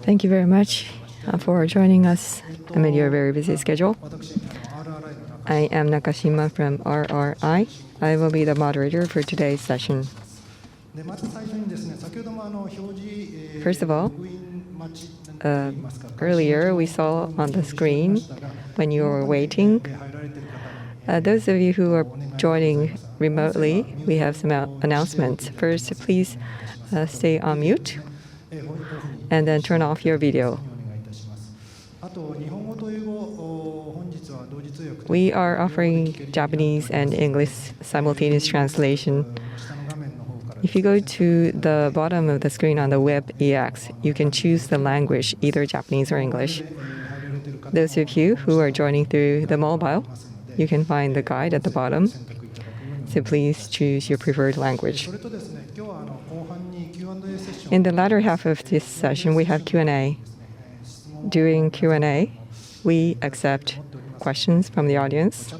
Thank you very much for joining us amid your very busy schedule. I am Nakashima from RRI. I will be the moderator for today's session. First of all, earlier we saw on the screen when you were waiting, those of you who are joining remotely, we have some announcements. First, please stay on mute and then turn off your video. We are offering Japanese and English simultaneous translation. If you go to the bottom of the screen on the web EX, you can choose the language, either Japanese or English. Those of you who are joining through the mobile, you can find the guide at the bottom. So please choose your preferred language. In the latter half of this session, we have Q&A. During Q&A, we accept questions from the audience.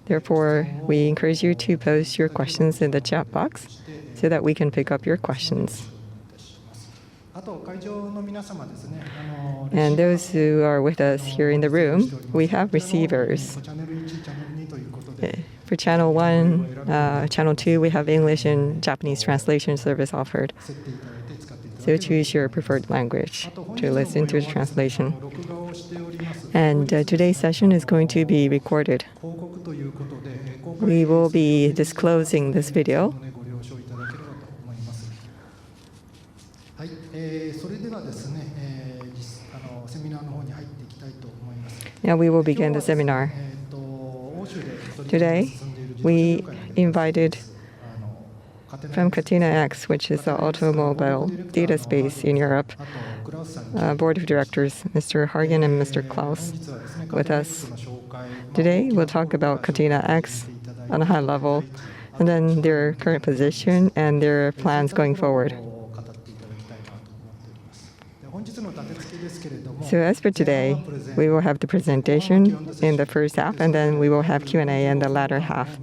Therefore, we encourage you to post your questions in the chat box so that we can pick up your questions. And those who are with us here in the room, we have receivers. For Channel 1, Channel 2, we have English and Japanese translation service offered. So choose your preferred language to listen to the translation. And today's session is going to be recorded. We will be disclosing this video. Now we will begin the seminar. Today, we invited from Catena-X, which is the automobile data space in Europe, Board of Directors, Mr. Hagen and Mr. Claus, with us. Today, we'll talk about Catena-X on a high level, and then their current position and their plans going forward. So as for today, we will have the presentation in the first half, and then we will have Q&A in the latter half.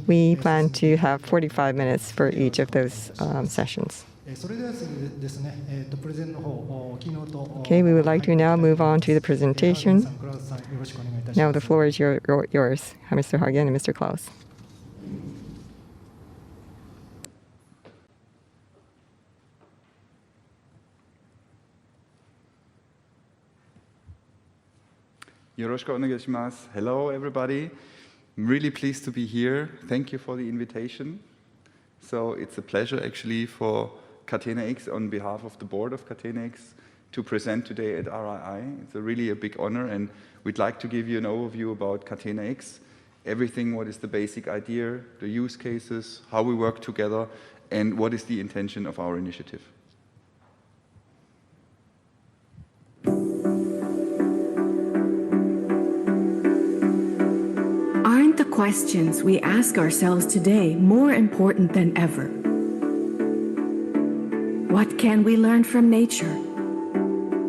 We plan to have 45 minutes for each of those sessions. Okay, we would like to now move on to the presentation. Now the floor is yours, Mr. Hagen and Mr. Claus. Hello, everybody. I'm really pleased to be here. Thank you for the invitation. So it's a pleasure, actually, for Catena-X on behalf of the board of Catena-X to present today at RII. It's really a big honor, and we'd like to give you an overview about Catena-X, everything, what is the basic idea, the use cases, how we work together, and what is the intention of our initiative. Aren't the questions we ask ourselves today more important than ever? What can we learn from nature?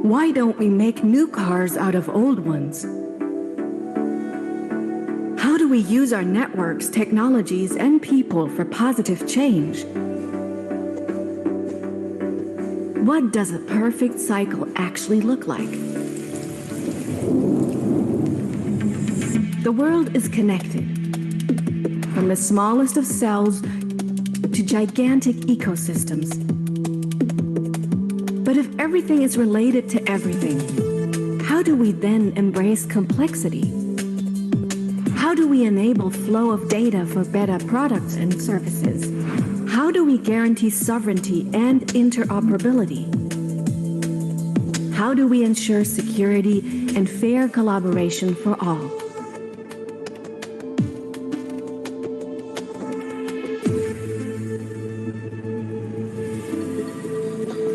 Why don't we make new cars out of old ones? How do we use our networks, technologies, and people for positive change? What does a perfect cycle actually look like? The world is connected, from the smallest of cells to gigantic ecosystems. But if everything is related to everything, how do we then embrace complexity? How do we enable flow of data for better products and services? How do we guarantee sovereignty and interoperability? How do we ensure security and fair collaboration for all?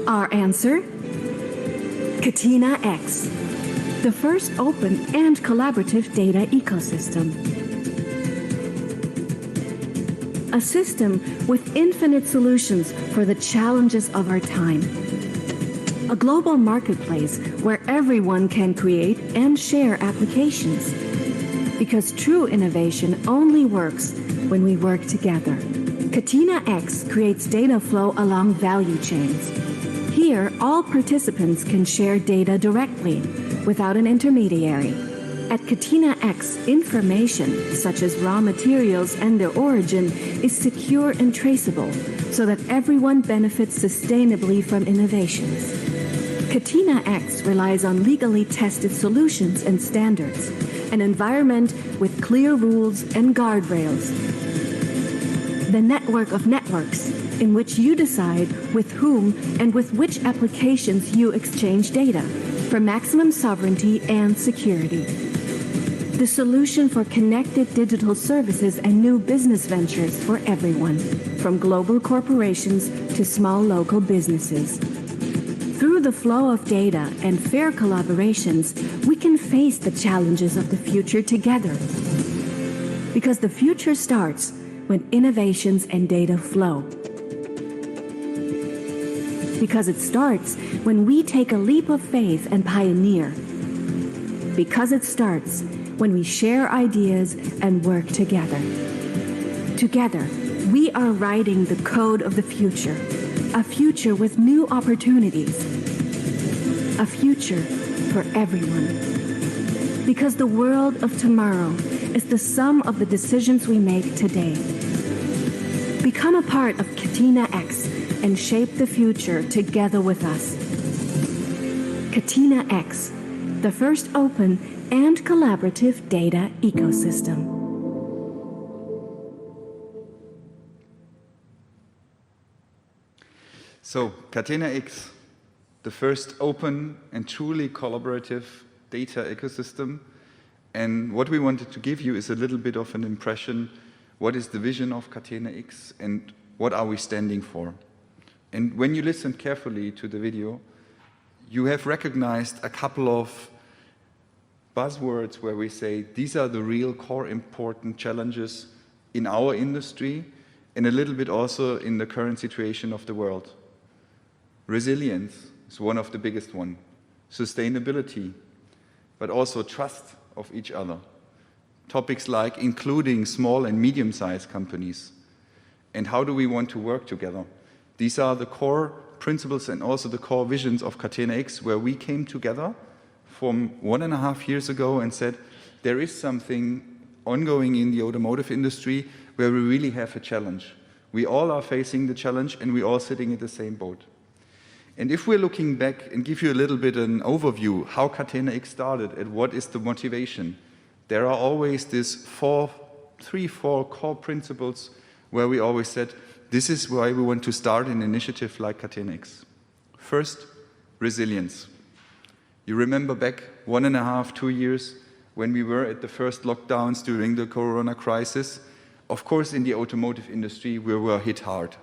Our answer? Catena-X, the first open and collaborative data ecosystem. A system with infinite solutions for the challenges of our time. A global marketplace where everyone can create and share applications. Because true innovation only works when we work together. Catena-X creates data flow along value chains. Here, all participants can share data directly, without an intermediary. At Catena-X, information, such as raw materials and their origin, is secure and traceable, so that everyone benefits sustainably from innovations. Catena-X relies on legally tested solutions and standards, an environment with clear rules and guardrails. The network of networks, in which you decide with whom and with which applications you exchange data, for maximum sovereignty and security. The solution for connected digital services and new business ventures for everyone, from global corporations to small local businesses. Through the flow of data and fair collaborations, we can face the challenges of the future together. Because the future starts when innovations and data flow. Because it starts when we take a leap of faith and pioneer. Because it starts when we share ideas and work together. Together, we are writing the code of the future, a future with new opportunities, a future for everyone. Because the world of tomorrow is the sum of the decisions we make today. Become a part of Catena-X and shape the future together with us. Catena-X, the first open and collaborative data ecosystem. So, Catena-X, the first open and truly collaborative data ecosystem. And what we wanted to give you is a little bit of an impression. What is the vision of Catena-X and what are we standing for? And when you listen carefully to the video, you have recognized a couple of buzzwords where we say these are the real core important challenges in our industry and a little bit also in the current situation of the world. Resilience is one of the biggest ones. Sustainability, but also trust of each other. Topics like including small and medium-sized companies. And how do we want to work together? These are the core principles and also the core visions of Catena-X, where we came together from 1.5 years ago and said, there is something ongoing in the automotive industry where we really have a challenge. We all are facing the challenge and we're all sitting in the same boat. And if we're looking back and give you a little bit an overview how Catena-X started and what is the motivation, there are always these 4 core principles where we always said, this is why we want to start an initiative like Catena-X. First, resilience. You remember back 1.5, 2 years when we were at the first lockdowns during the Corona crisis. Of course, in the automotive industry, we were hit hard.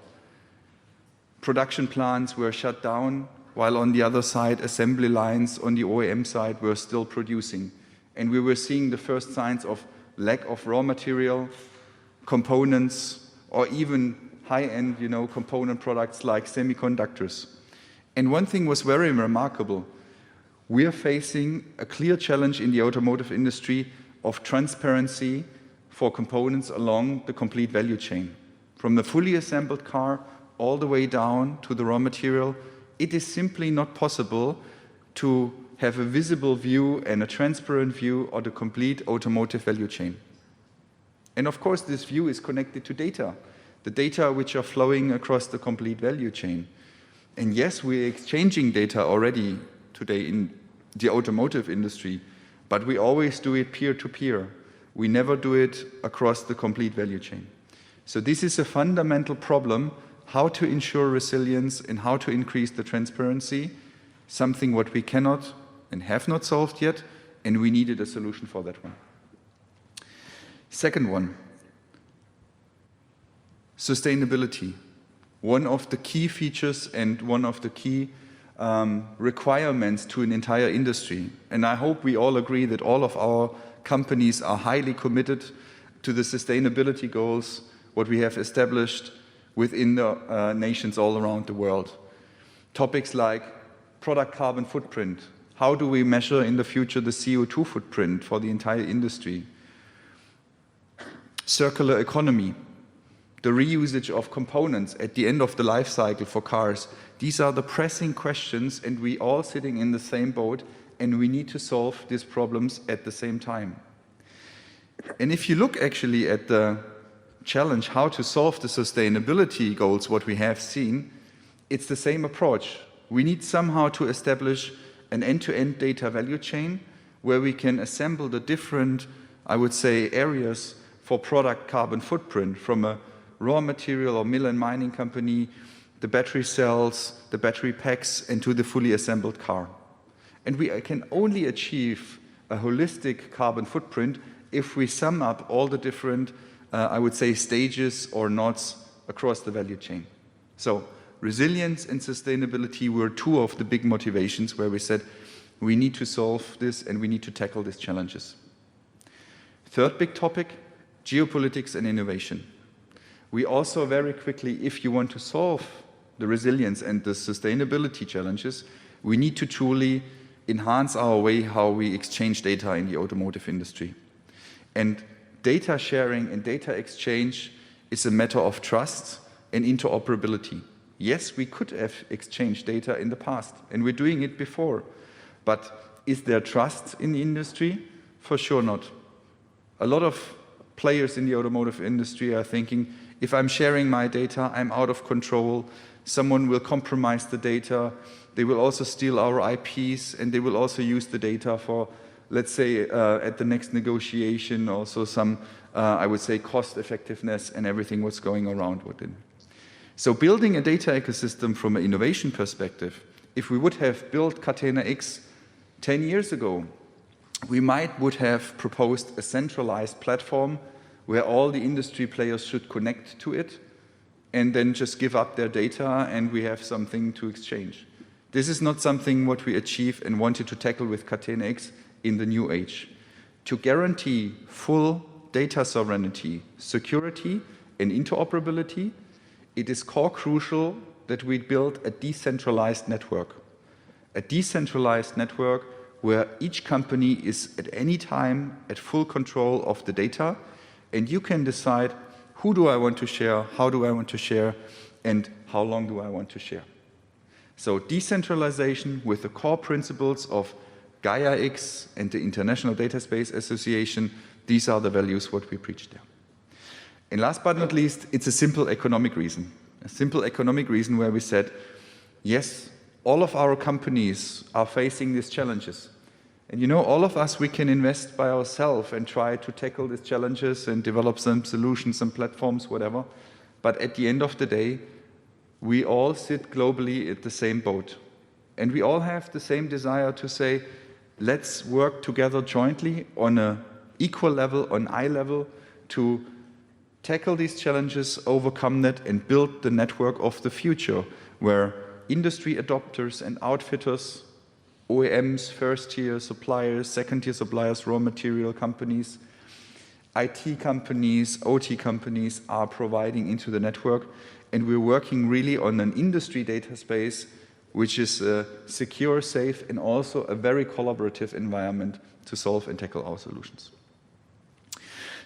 Production plants were shut down, while on the other side, assembly lines on the OEM side were still producing. And we were seeing the first signs of lack of raw material, components, or even high-end, component products like semiconductors. And one thing was very remarkable. We are facing a clear challenge in the automotive industry of transparency for components along the complete value chain. From the fully assembled car all the way down to the raw material, it is simply not possible to have a visible view and a transparent view of the complete automotive value chain. And of course, this view is connected to data, the data which are flowing across the complete value chain. And yes, we're exchanging data already today in the automotive industry, but we always do it peer-to-peer. We never do it across the complete value chain. So this is a fundamental problem, how to ensure resilience and how to increase the transparency, something what we cannot and have not solved yet, and we needed a solution for that one. Second one, sustainability. One of the key features and one of the key requirements to an entire industry. And I hope we all agree that all of our companies are highly committed to the sustainability goals, what we have established within the nations all around the world. Topics like product carbon footprint. How do we measure in the future the CO2 footprint for the entire industry? Circular economy. the reusage of components at the end of the life cycle for cars. These are the pressing questions, and we all sitting in the same boat, and we need to solve these problems at the same time. And if you look actually at the challenge, how to solve the sustainability goals, what we have seen, it's the same approach. We need somehow to establish an end-to-end data value chain where we can assemble the different, I would say, areas for product carbon footprint, from a raw material or mill and mining company, the battery cells, the battery packs, and to the fully assembled car. And we can only achieve a holistic carbon footprint if we sum up all the different, I would say, stages or nodes across the value chain. So resilience and sustainability were two of the big motivations where we said we need to solve this and we need to tackle these challenges. Third big topic, geopolitics and innovation. We also very quickly, if you want to solve the resilience and the sustainability challenges, we need to truly enhance our way how we exchange data in the automotive industry. And data sharing and data exchange is a matter of trust and interoperability. Yes, we could have exchanged data in the past, and we're doing it before. But is there trust in the industry? For sure not. A lot of players in the automotive industry are thinking, if I'm sharing my data, I'm out of control. Someone will compromise the data. They will also steal our IPs, and they will also use the data for, let's say, at the next negotiation, also some, I would say, cost effectiveness and everything what's going around with it. So building a data ecosystem from an innovation perspective, if we would have built Catena-X 10 years ago, we would have proposed a centralized platform where all the industry players should connect to it and then just give up their data and we have something to exchange. This is not something what we achieve and wanted to tackle with Catena-X in the new age. To guarantee full data sovereignty, security, and interoperability, it is core crucial that we build a decentralized network. A decentralized network where each company is at any time at full control of the data, and you can decide who do I want to share, how do I want to share, and how long do I want to share. So decentralization with the core principles of Gaia-X and the International Data Space Association, these are the values what we preach there. And last but not least, it's a simple economic reason. A simple economic reason where we said, yes, all of our companies are facing these challenges. And you know, all of us, we can invest by ourselves and try to tackle these challenges and develop some solutions, some platforms, whatever. But at the end of the day, we all sit globally at the same boat. And we all have the same desire to say, let's work together jointly on an equal level, on eye level, to tackle these challenges, overcome that, and build the network of the future, where industry adopters and outfitters, OEMs, first-tier suppliers, second-tier suppliers, raw material companies, IT companies, OT companies are providing into the network. And we're working really on an industry data space which is secure, safe, and also a very collaborative environment to solve and tackle our solutions.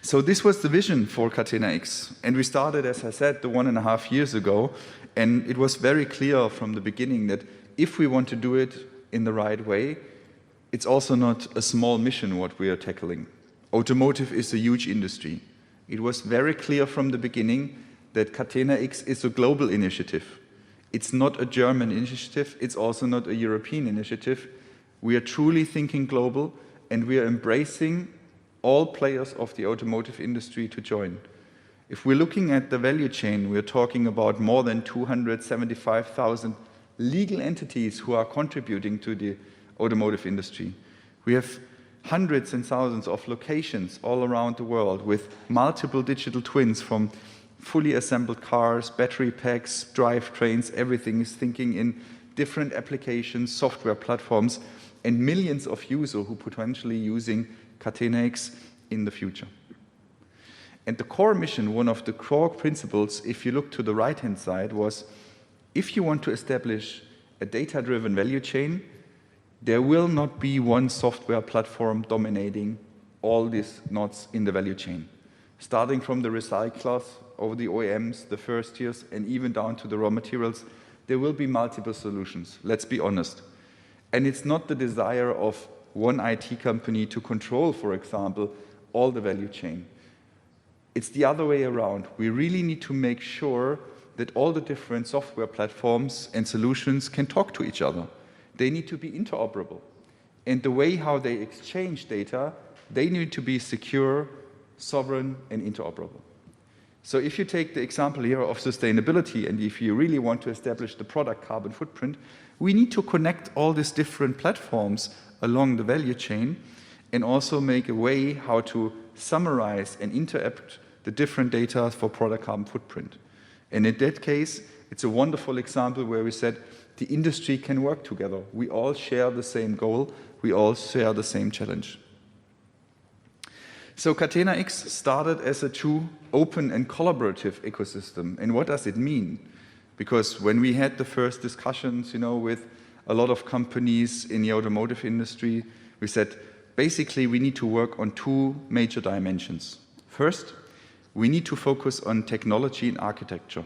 So this was the vision for Catena-X. And we started, as I said, 1.5 years ago. And it was very clear from the beginning that if we want to do it in the right way, it's also not a small mission what we are tackling. Automotive is a huge industry. It was very clear from the beginning that Catena-X is a global initiative. It's not a German initiative. It's also not a European initiative. We are truly thinking global, and we are embracing all players of the automotive industry to join. If we're looking at the value chain, we're talking about more than 275,000 legal entities who are contributing to the automotive industry. We have hundreds and thousands of locations all around the world with multiple digital twins from fully assembled cars, battery packs, drivetrains, everything is thinking in different applications, software platforms, and millions of users who potentially using Catena-X in the future. And the core mission, one of the core principles, if you look to the right-hand side, was if you want to establish a data-driven value chain, there will not be one software platform dominating all these nodes in the value chain. Starting from the recyclers over the OEMs, the first tiers, and even down to the raw materials, there will be multiple solutions, let's be honest. And it's not the desire of one IT company to control, for example, all the value chain. It's the other way around. We really need to make sure that all the different software platforms and solutions can talk to each other. They need to be interoperable. And the way how they exchange data, they need to be secure, sovereign, and interoperable. So if you take the example here of sustainability, and if you really want to establish the product carbon footprint, we need to connect all these different platforms along the value chain and also make a way how to summarize and interact the different data for product carbon footprint. And in that case, it's a wonderful example where we said the industry can work together. We all share the same goal. We all share the same challenge. So Catena-X started as a true open and collaborative ecosystem. And what does it mean? Because when we had the first discussions, with a lot of companies in the automotive industry, we said, basically, we need to work on two major dimensions. First, we need to focus on technology and architecture.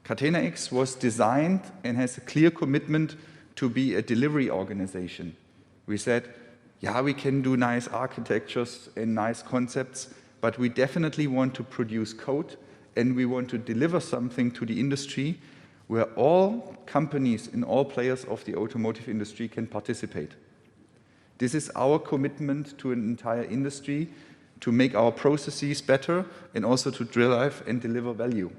Catena-X was designed and has a clear commitment to be a delivery organization. We said, yeah, we can do nice architectures and nice concepts, but we definitely want to produce code and we want to deliver something to the industry where all companies and all players of the automotive industry can participate. This is our commitment to an entire industry to make our processes better and also to drive and deliver value.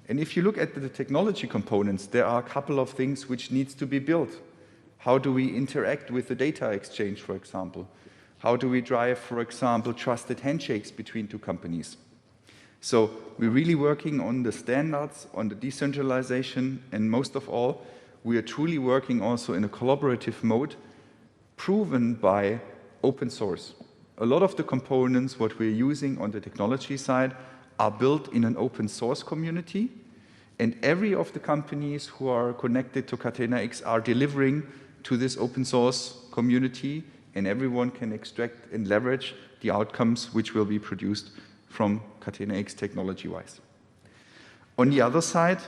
And if you look at the technology components, there are a couple of things which needs to be built. How do we interact with the data exchange, for example? How do we drive, for example, trusted handshakes between two companies? So we're really working on the standards, on the decentralization, and most of all, we are truly working also in a collaborative mode, proven by open source. A lot of the components, what we're using on the technology side, are built in an open source community, and every of the companies who are connected to Catena-X are delivering to this open source community, and everyone can extract and leverage the outcomes which will be produced from Catena-X technology-wise. On the other side,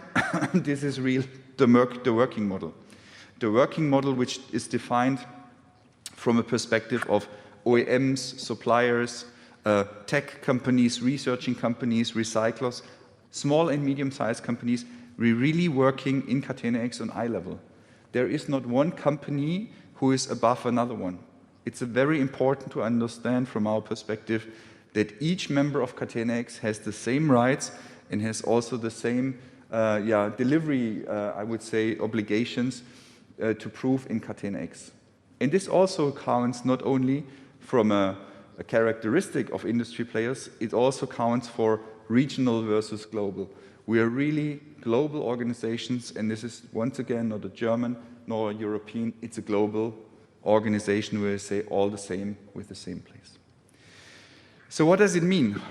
this is the working model. The working model which is defined from a perspective of OEMs, suppliers, tech companies, researching companies, recyclers, small and medium-sized companies, we're really working in Catena-X on eye level. There is not one company who is above another one. It's very important to understand from our perspective that each member of Catena-X has the same rights and has also the same delivery, I would say, obligations to prove in Catena-X. And this also counts not only from a characteristic of industry players, it also counts for regional versus global. We are really global organizations, and this is once again not a German nor a European, it's a global organization where we say all the same with the same place. So what does it mean?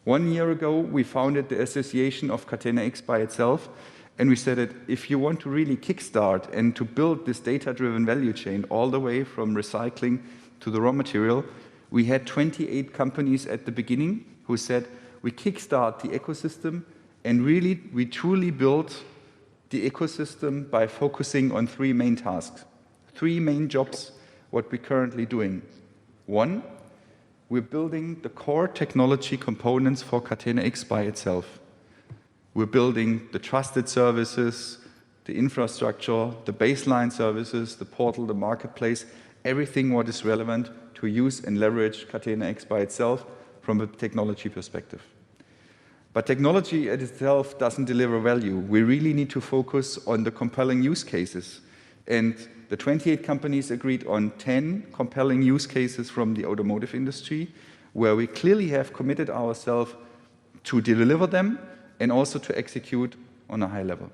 1 year ago, we founded the association of Catena-X by itself, and we said that if you want to really kickstart and to build this data-driven value chain all the way from recycling to the raw material, we had 28 companies at the beginning who said, we kickstart the ecosystem, and really, we truly built the ecosystem by focusing on three main tasks, three main jobs, what we're currently doing. One, we're building the core technology components for Catena-X by itself. We're building the trusted services, the infrastructure, the baseline services, the portal, the marketplace, everything what is relevant to use and leverage Catena-X by itself from a technology perspective. But technology at itself doesn't deliver value. We really need to focus on the compelling use cases. And the 28 companies agreed on 10 compelling use cases from the automotive industry, where we clearly have committed ourselves to deliver them and also to execute on a high level.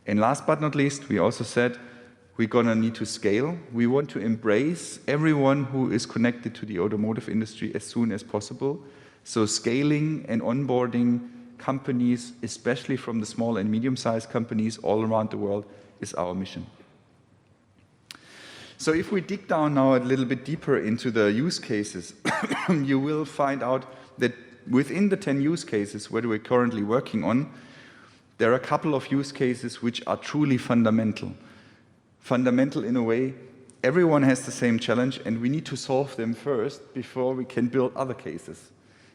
And last but not least, we also said we're going to need to scale. We want to embrace everyone who is connected to the automotive industry as soon as possible. So scaling and onboarding companies, especially from the small and medium-sized companies all around the world, is our mission. So if we dig down now a little bit deeper into the use cases, you will find out that within the 10 use cases where we're currently working on, there are a couple of use cases which are truly fundamental. Fundamental in a way, everyone has the same challenge and we need to solve them first before we can build other cases.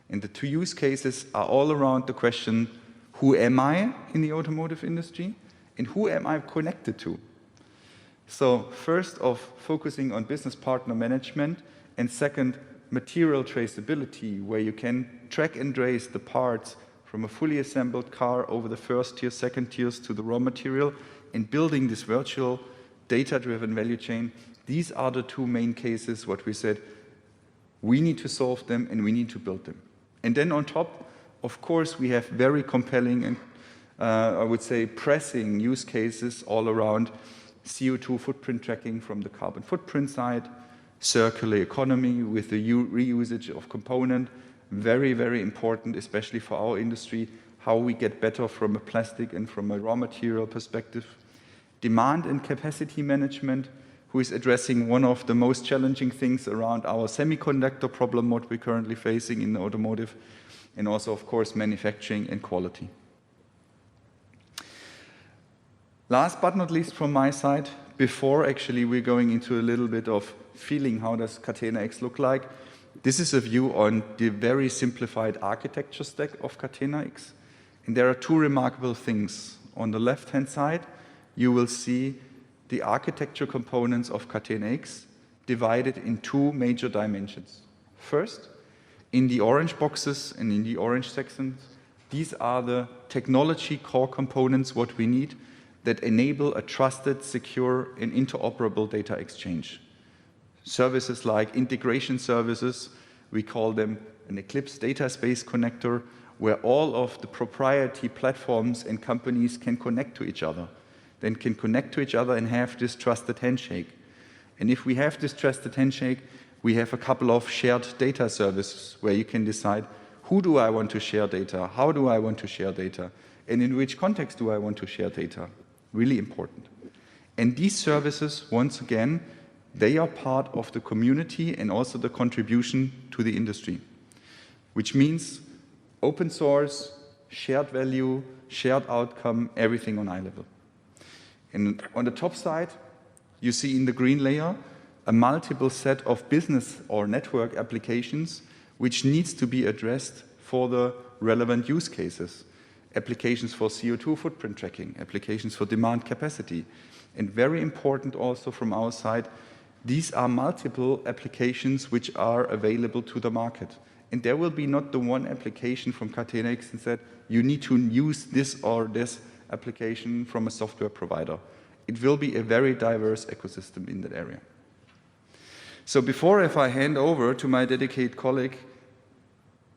And the 2 use cases are all around the question, who am I in the automotive industry and who am I connected to? So first off, focusing on business partner management, and second, material traceability, where you can track and trace the parts from a fully assembled car over the first tier, second tiers to the raw material, and building this virtual data-driven value chain. These are the 2 main cases, what we said, we need to solve them and we need to build them. And then on top, of course, we have very compelling and I would say pressing use cases all around CO2 footprint tracking from the carbon footprint side, circular economy with the reusage of component, very, very important, especially for our industry, how we get better from a plastic and from a raw material perspective. Demand and capacity management, who is addressing one of the most challenging things around our semiconductor problem, what we're currently facing in the automotive, and also, of course, manufacturing and quality. Last but not least from my side, before actually we're going into a little bit of feeling how does Catena-X look like, this is a view on the very simplified architecture stack of Catena-X. And there are 2 remarkable things. On the left-hand side, you will see the architecture components of Catena-X divided in 2 major dimensions. First, in the orange boxes and in the orange sections, these are the technology core components, what we need, that enable a trusted, secure, and interoperable data exchange. Services like integration services, we call them an Eclipse data space connector, where all of the proprietary platforms and companies can connect to each other, then can connect to each other and have this trusted handshake. And if we have this trusted handshake, we have a couple of shared data services where you can decide, who do I want to share data, how do I want to share data, and in which context do I want to share data. Really important. And these services, once again, they are part of the community and also the contribution to the industry, which means open source, shared value, shared outcome, everything on eye level. And on the top side, you see in the green layer a multiple set of business or network applications which needs to be addressed for the relevant use cases. Applications for CO2 footprint tracking, applications for demand capacity. And very important also from our side, these are multiple applications which are available to the market. And there will be not the one application from Catena-X and said, you need to use this or this application from a software provider. It will be a very diverse ecosystem in that area. So before if I hand over to my dedicated colleague,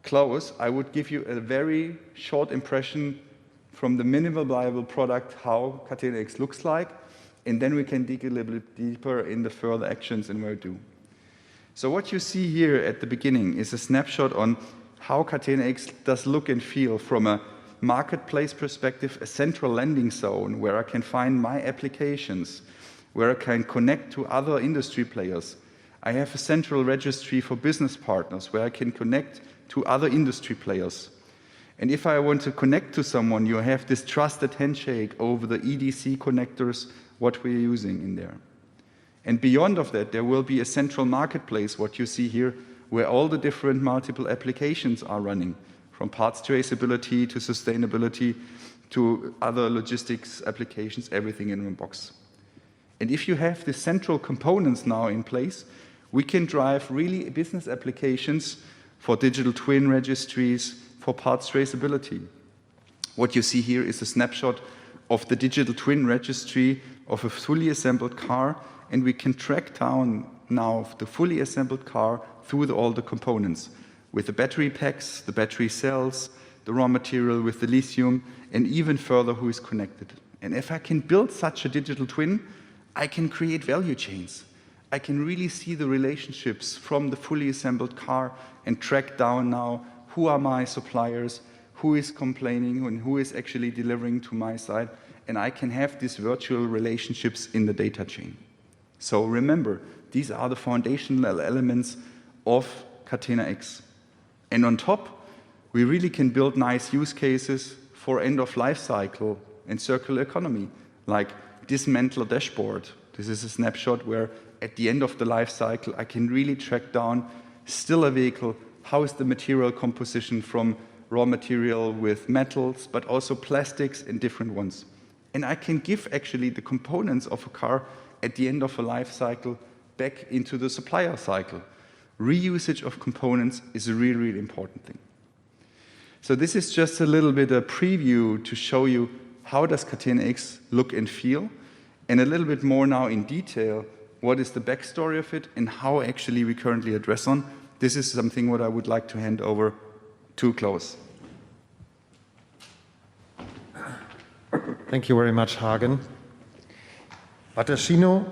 Claus, I would give you a very short impression from the minimal viable product how Catena-X looks like, and then we can dig a little bit deeper in the further actions and where to do. So what you see here at the beginning is a snapshot on how Catena-X does look and feel from a marketplace perspective, a central landing zone where I can find my applications, where I can connect to other industry players. I have a central registry for business partners where I can connect to other industry players. And if I want to connect to someone, you have this trusted handshake over the EDC connectors, what we're using in there. And beyond of that, there will be a central marketplace, what you see here, where all the different multiple applications are running, from parts traceability to sustainability to other logistics applications, everything in one box. And if you have the central components now in place, we can drive really business applications for digital twin registries, for parts traceability. What you see here is a snapshot of the digital twin registry of a fully assembled car, and we can track down now the fully assembled car through all the components, with the battery packs, the battery cells, the raw material with the lithium, and even further who is connected. And if I can build such a digital twin, I can create value chains. I can really see the relationships from the fully assembled car and track down now who are my suppliers, who is complaining, and who is actually delivering to my side. And I can have these virtual relationships in the data chain. So remember, these are the foundational elements of Catena-X. And on top, we really can build nice use cases for end-of-life cycle and circular economy, like dismantle a dashboard. This is a snapshot where at the end of the life cycle, I can really track down still a vehicle, how is the material composition from raw material with metals, but also plastics and different ones. And I can give actually the components of a car at the end of a life cycle back into the supplier cycle. Reusage of components is a really, really important thing. So this is just a little bit a preview to show you how does Catena-X look and feel, and a little bit more now in detail, what is the backstory of it and how actually we currently address on. This is something what I would like to hand over to Klaus. Thank you very much, Hagen. Watashino,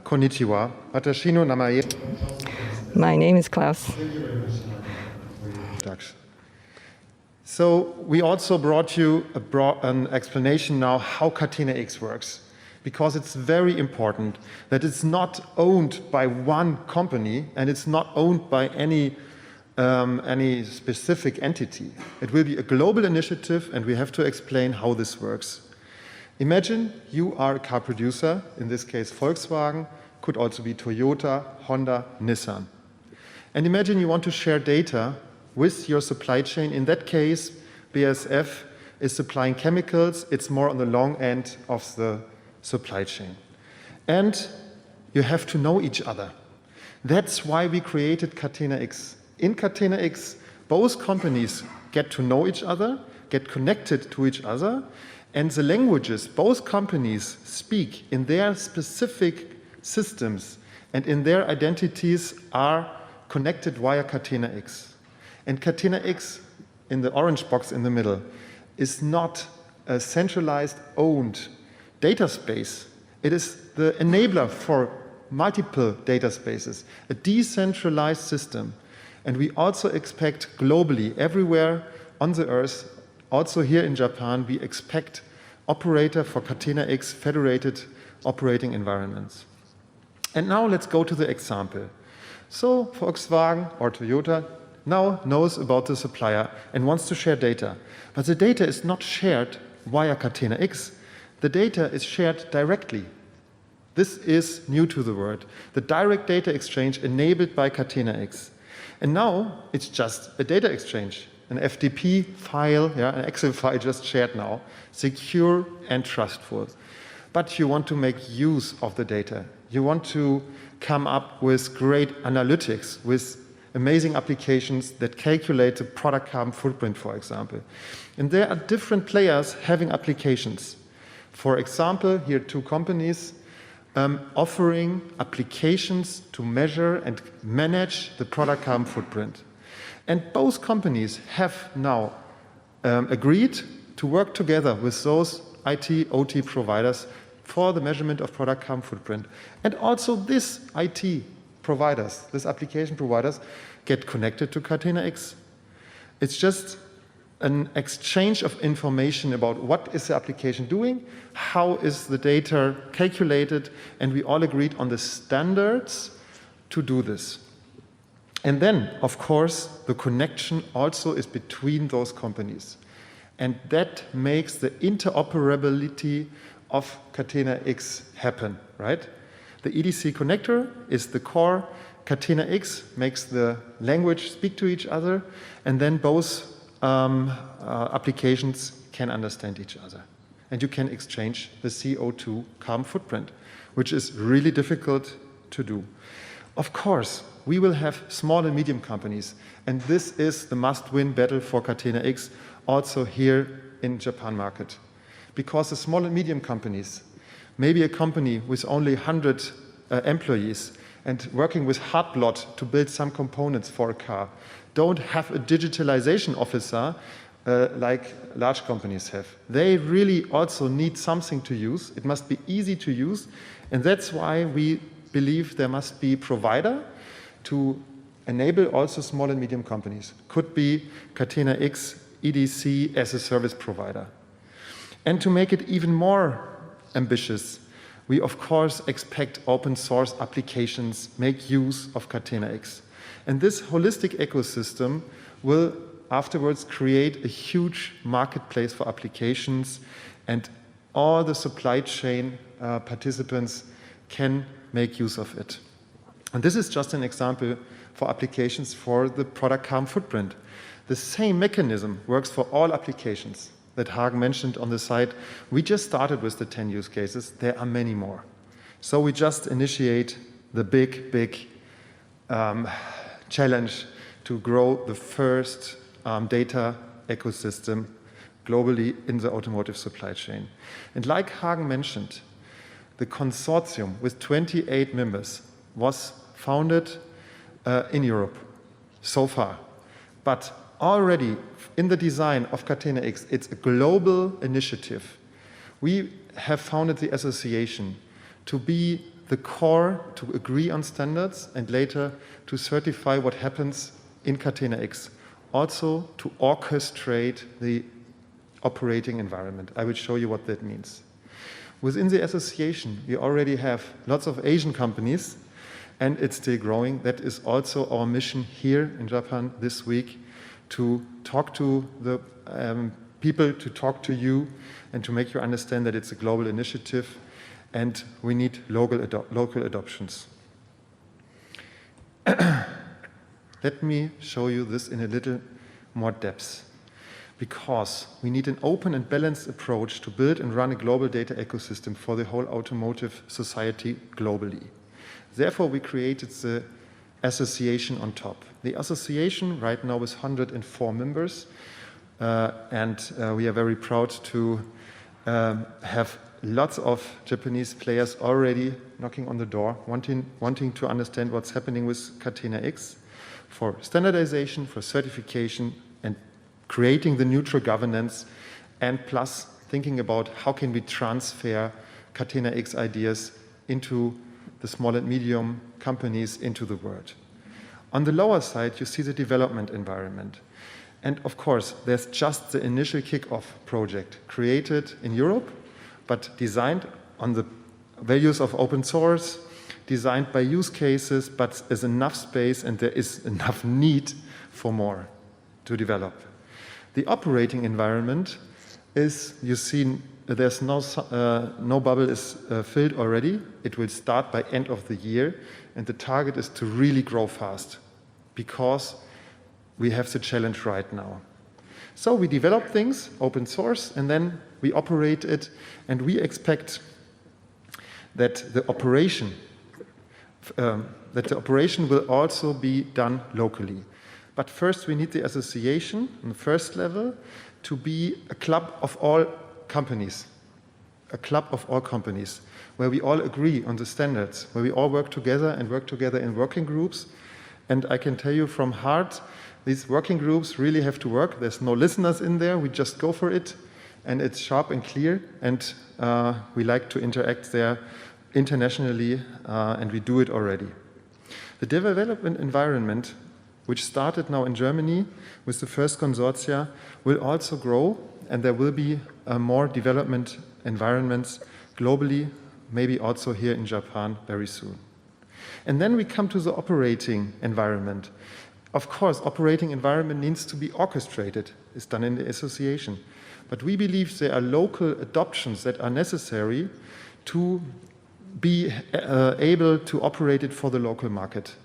konnichiwa. Watashino namae. My name is Klaus. So we also brought you an explanation now how Catena-X works, because it's very important that it's not owned by one company and it's not owned by any specific entity. It will be a global initiative, and we have to explain how this works. Imagine you are a car producer, in this case Volkswagen, could also be Toyota, Honda, Nissan. And imagine you want to share data with your supply chain. In that case, BASF is supplying chemicals. It's more on the long end of the supply chain. And you have to know each other. That's why we created Catena-X. In Catena-X, both companies get to know each other, get connected to each other, and the languages both companies speak in their specific systems and in their identities are connected via Catena-X. And Catena-X, in the orange box in the middle, is not a centralized, owned data space. It is the enabler for multiple data spaces, a decentralized system. And we also expect globally, everywhere on the earth, also here in Japan, we expect operator for Catena-X federated operating environments. And now let's go to the example. So Volkswagen or Toyota now knows about the supplier and wants to share data. But the data is not shared via Catena-X. The data is shared directly. This is new to the world. The direct data exchange enabled by Catena-X. And now it's just a data exchange. An FTP file, an Excel file just shared now, secure and trustful. But you want to make use of the data. You want to come up with great analytics, with amazing applications that calculate the product carbon footprint, for example. And there are different players having applications. For example, here are two companies offering applications to measure and manage the product carbon footprint. And both companies have now agreed to work together with those IT, OT providers for the measurement of product carbon footprint. And also these IT providers, these application providers, get connected to Catena-X. It's just an exchange of information about what is the application doing, how is the data calculated, and we all agreed on the standards to do this. And then, of course, the connection also is between those companies. And that makes the interoperability of Catena-X happen, right? The EDC connector is the core. Catena-X makes the language speak to each other, and then both applications can understand each other. And you can exchange the CO2 carbon footprint, which is really difficult to do. Of course, we will have small and medium companies, and this is the must-win battle for Catena-X also here in Japan market. Because the small and medium companies, maybe a company with only 100 employees and working with hard blood to build some components for a car, don't have a digitalization officer like large companies have. They really also need something to use. It must be easy to use, and that's why we believe there must be a provider to enable also small and medium companies. Could be Catena-X EDC as a service provider. And to make it even more ambitious, we of course expect open source applications make use of Catena-X. And this holistic ecosystem will afterwards create a huge marketplace for applications, and all the supply chain participants can make use of it. And this is just an example for applications for the product carbon footprint. The same mechanism works for all applications that Hagen mentioned on the site. We just started with the 10 use cases. There are many more. So we just initiate the big challenge to grow the first data ecosystem globally in the automotive supply chain. And like Hagen mentioned, the consortium with 28 members was founded in Europe so far. But already in the design of Catena-X, it's a global initiative. We have founded the association to be the core, to agree on standards, and later to certify what happens in Catena-X. Also to orchestrate the operating environment. I will show you what that means. Within the association, we already have lots of Asian companies, and it's still growing. That is also our mission here in Japan this week, to talk to the people, to talk to you, and to make you understand that it's a global initiative, and we need local adoptions. Let me show you this in a little more depth, because we need an open and balanced approach to build and run a global data ecosystem for the whole automotive society globally. Therefore, we created the association on top. The association right now is 104 members, and we are very proud to have lots of Japanese players already knocking on the door, wanting to understand what's happening with Catena-X for standardization, for certification, and creating the neutral governance, and plus thinking about how can we transfer Catena-X ideas into the small and medium companies into the world. On the lower side, you see the development environment. And of course, there's just the initial kickoff project created in Europe, but designed on the values of open source, designed by use cases, but there's enough space and there is enough need for more to develop. The operating environment is, you see, there's no bubble is filled already. It will start by end of the year, and the target is to really grow fast, because we have the challenge right now. So we develop things, open source, and then we operate it, and we expect that the operation will also be done locally. But first we need the association on the first level to be a club of all companies, where we all agree on the standards, where we all work together in working groups. And I can tell you from heart, these working groups really have to work. There's no listeners in there. We just go for it, and it's sharp and clear. And we like to interact there internationally, and we do it already. The development environment, which started now in Germany with the first consortia, will also grow, and there will be more development environments globally, maybe also here in Japan very soon. And then we come to the operating environment. Of course, operating environment needs to be orchestrated. It's done in the association. But we believe there are local adoptions that are necessary to be able to operate it for the local market.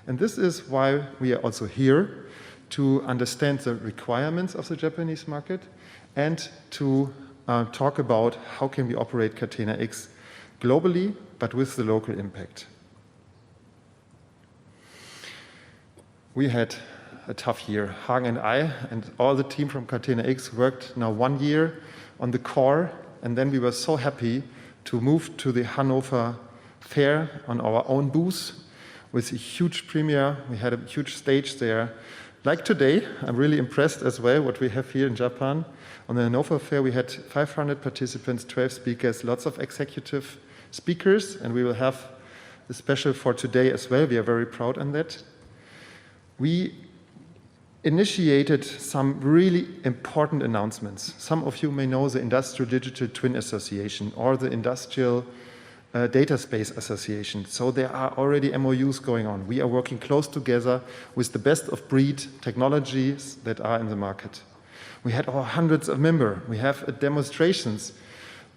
And this is why we are also here, to understand the requirements of the Japanese market and to talk about how can we operate Catena-X globally, but with the local impact. We had a tough year. Hagen and I and all the team from Catena-X worked now 1 year on the core, and then we were so happy to move to the Hanover Fair on our own booth with a huge premiere. We had a huge stage there. Like today, I'm really impressed as well what we have here in Japan. On the Hanover Fair, we had 500 participants, 12 speakers, lots of executive speakers, and we will have the special for today as well. We are very proud on that. We initiated some really important announcements. Some of you may know the Industrial Digital Twin Association or the Industrial Data Space Association. So there are already MOUs going on. We are working close together with the best of breed technologies that are in the market. We had our hundreds of members. We have demonstrations,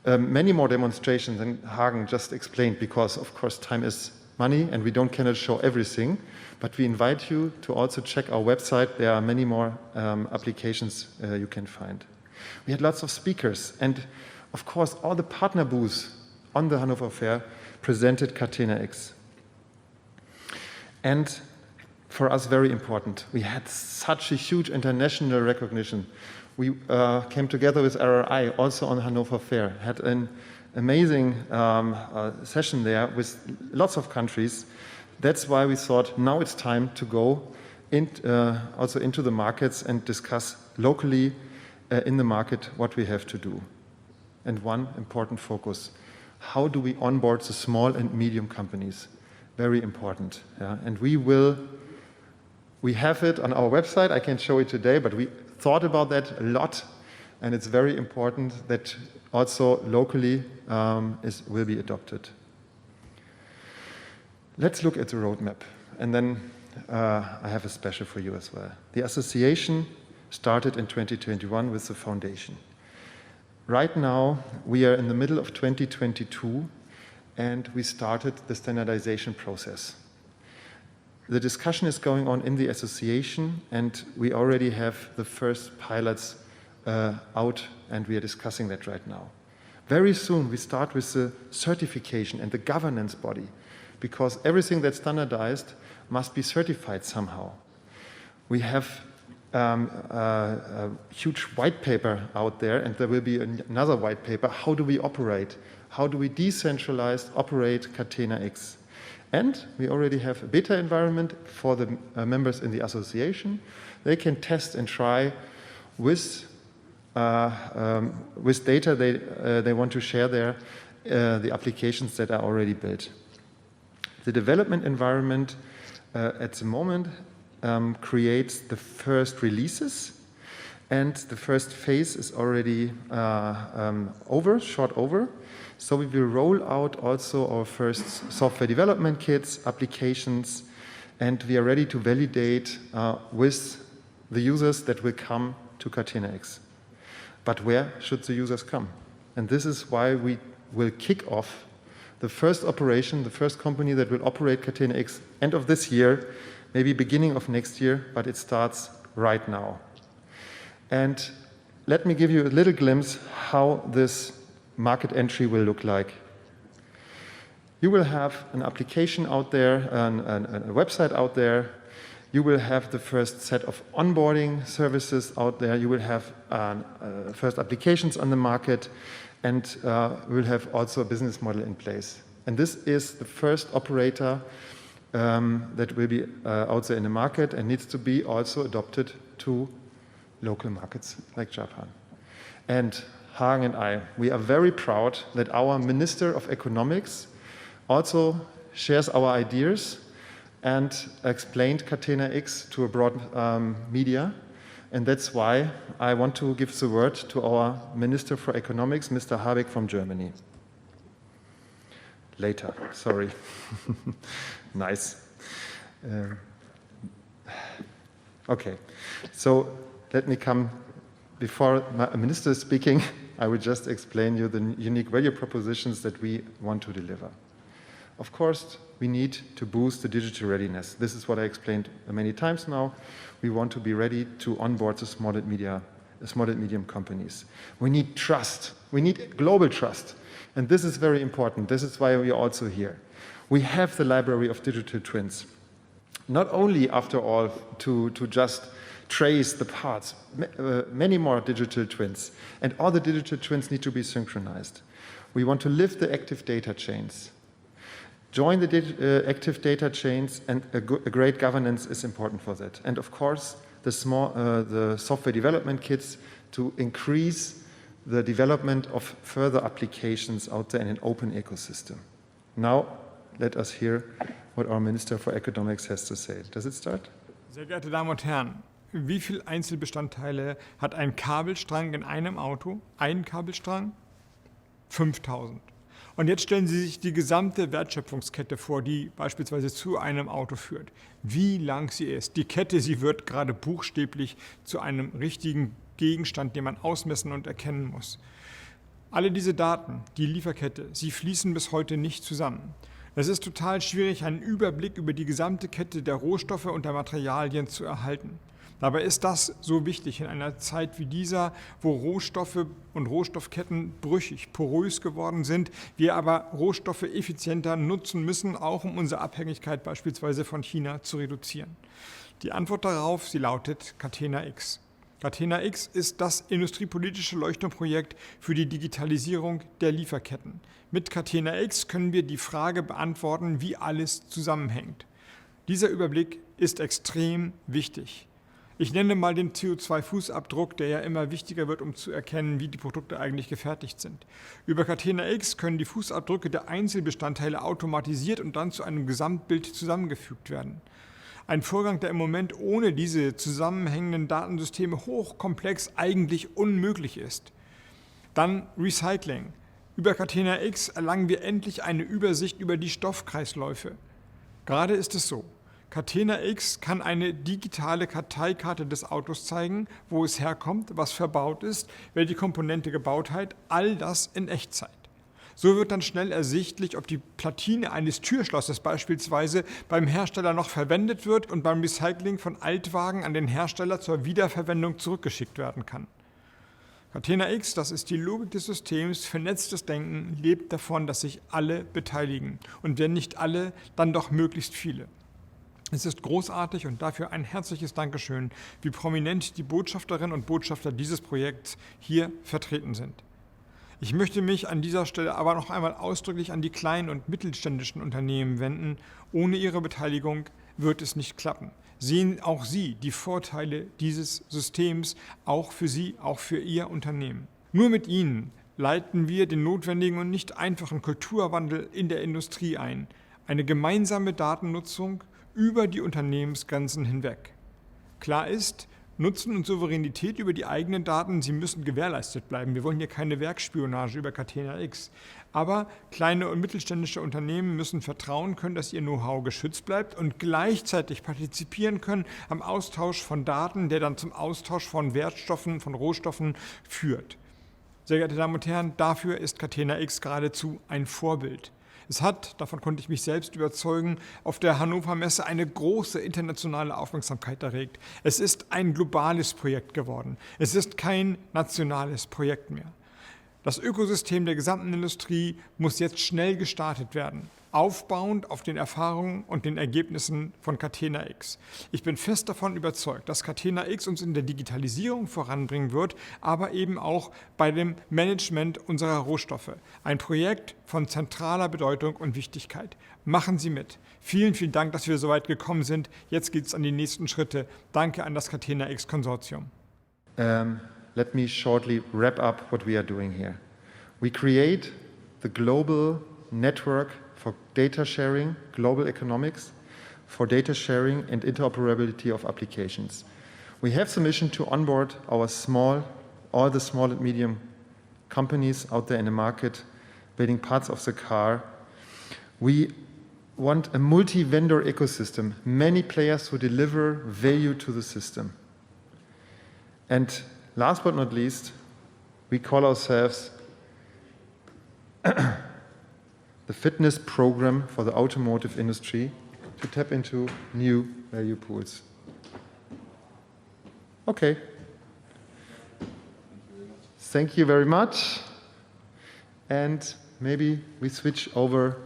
many more demonstrations than Hagen just explained, because of course time is money and we cannot show everything. But we invite you to also check our website. There are many more applications you can find. We had lots of speakers, and of course all the partner booths on the Hannover Fair presented Catena-X. And for us, very important, we had such a huge international recognition. We came together with RRI, also on Hannover Fair, had an amazing session there with lots of countries. That's why we thought now it's time to go also into the markets and discuss locally in the market what we have to do. And one important focus: how do we onboard the small and medium companies? Very important. Yeah? And we have it on our website. I can't show it today, but we thought about that a lot. And it's very important that also locally will be adopted. Let's look at the roadmap. And then I have a special for you as well. The association started in 2021 with the foundation. Right now, we are in the middle of 2022, and we started the standardization process. The discussion is going on in the association, and we already have the first pilots out, and we are discussing that right now. Very soon, we start with the certification and the governance body, because everything that's standardized must be certified somehow. We have a huge white paper out there, and there will be another white paper. How do we operate? How do we decentralize, operate Catena-X? And we already have a beta environment for the members in the association. They can test and try with data they want to share there, the applications that are already built. The development environment at the moment creates the first releases, and the first phase is already short over. So we will roll out also our first software development kits, applications, and we are ready to validate with the users that will come to Catena-X. But where should the users come? And this is why we will kick off the first operation, the first company that will operate Catena-X end of this year, maybe beginning of next year, but it starts right now. And let me give you a little glimpse how this market entry will look like. You will have an application out there, a website out there. You will have the first set of onboarding services out there. You will have first applications on the market, and we will have also a business model in place. And this is the first operator that will be out there in the market and needs to be also adopted to local markets like Japan. And Hagen and I, we are very proud that our Minister of Economics also shares our ideas and explained Catena-X to a broad media. And that's why I want to give the word to our Minister for Economics, Mr. Heubach from Germany. Later, sorry. Nice. Okay, so let me come, before my minister is speaking, I will just explain you the unique value propositions that we want to deliver. Of course, we need to boost the digital readiness. This is what I explained many times now. We want to be ready to onboard the small and medium companies. We need trust. We need global trust. And this is very important. This is why we are also here. We have the library of digital twins. Not only, after all, to just trace the parts, many more digital twins. And all the digital twins need to be synchronized. We want to lift the active data chains. Join the active data chains, and a great governance is important for that. And of course, the software development kits to increase the development of further applications out there in an open ecosystem. Now, let us hear what our Minister for Economics has to say. Does it start? Sehr geehrte Damen und Herren, wie viele Einzelbestandteile hat ein Kabelstrang in einem Auto? Ein Kabelstrang? 5000. Und jetzt stellen Sie sich die gesamte Wertschöpfungskette vor, die beispielsweise zu einem Auto führt. Wie lang sie ist. Die Kette, sie wird gerade buchstäblich zu einem richtigen Gegenstand, den man ausmessen und erkennen muss. Alle diese Daten, die Lieferkette, sie fließen bis heute nicht zusammen. Es ist total schwierig, einen Überblick über die gesamte Kette der Rohstoffe und der Materialien zu erhalten. Dabei ist das so wichtig in einer Zeit wie dieser, wo Rohstoffe und Rohstoffketten brüchig, porös geworden sind, wir aber Rohstoffe effizienter nutzen müssen, auch um unsere Abhängigkeit beispielsweise von China zu reduzieren. Die Antwort darauf, sie lautet Catena-X. Catena-X ist das industriepolitische Leuchtturmprojekt für die Digitalisierung der Lieferketten. Mit Catena-X können wir die Frage beantworten, wie alles zusammenhängt. Dieser Überblick ist extrem wichtig. Ich nenne mal den CO2-Fußabdruck, der ja immer wichtiger wird, um zu erkennen, wie die Produkte eigentlich gefertigt sind. Über Catena-X können die Fußabdrücke der Einzelbestandteile automatisiert und dann zu einem Gesamtbild zusammengefügt werden. Ein Vorgang, der im Moment ohne diese zusammenhängenden Datensysteme hochkomplex eigentlich unmöglich ist. Dann Recycling. Über Catena-X erlangen wir endlich eine Übersicht über die Stoffkreisläufe. Gerade ist es so. Catena-X kann eine digitale Karteikarte des Autos zeigen, wo es herkommt, was verbaut ist, wer die Komponente gebaut hat, all das in Echtzeit. So wird dann schnell ersichtlich, ob die Platine eines Türschlosses beispielsweise beim Hersteller noch verwendet wird und beim Recycling von Altwagen an den Hersteller zur Wiederverwendung zurückgeschickt werden kann. Catena-X, das ist die Logik des Systems, vernetztes Denken, lebt davon, dass sich alle beteiligen. Und wenn nicht alle, dann doch möglichst viele. Es ist großartig und dafür ein herzliches Dankeschön, wie prominent die Botschafterinnen und Botschafter dieses Projekts hier vertreten sind. Ich möchte mich an dieser Stelle aber noch einmal ausdrücklich an die kleinen und mittelständischen Unternehmen wenden. Ohne ihre Beteiligung wird es nicht klappen. Sehen auch Sie die Vorteile dieses Systems, auch für Sie, auch für Ihr Unternehmen. Nur mit Ihnen leiten wir den notwendigen und nicht einfachen Kulturwandel in der Industrie ein. Eine gemeinsame Datennutzung über die Unternehmensgrenzen hinweg. Klar ist, Nutzen und Souveränität über die eigenen Daten, sie müssen gewährleistet bleiben. Wir wollen hier keine Werkspionage über Catena-X. Aber kleine und mittelständische Unternehmen müssen vertrauen können, dass ihr Know-how geschützt bleibt und gleichzeitig partizipieren können am Austausch von Daten, der dann zum Austausch von Wertstoffen, von Rohstoffen führt. Sehr geehrte Damen und Herren, dafür ist Catena-X geradezu ein Vorbild. Es hat, davon konnte ich mich selbst überzeugen, auf der Hannover Messe eine große internationale Aufmerksamkeit erregt. Es ist ein globales Projekt geworden. Es ist kein nationales Projekt mehr. Das Ökosystem der gesamten Industrie muss jetzt schnell gestartet werden, aufbauend auf den Erfahrungen und den Ergebnissen von Catena-X. Ich bin fest davon überzeugt, dass Catena-X uns in der Digitalisierung voranbringen wird, aber eben auch bei dem Management unserer Rohstoffe. Ein Projekt von zentraler Bedeutung und Wichtigkeit. Machen Sie mit. Vielen, vielen Dank, dass wir so weit gekommen sind. Jetzt geht es an die nächsten Schritte. Danke an das Catena-X-Konsortium. Let me shortly wrap up what we are doing here. We create the global network for data sharing, global economics, for data sharing and interoperability of applications. We have the mission to onboard all the small and medium companies out there in the market, building parts of the car. We want a multi-vendor ecosystem, many players who deliver value to the system. And last but not least, we call ourselves the fitness program for the automotive industry to tap into new value pools. Okay. Thank you very much. And maybe we switch over.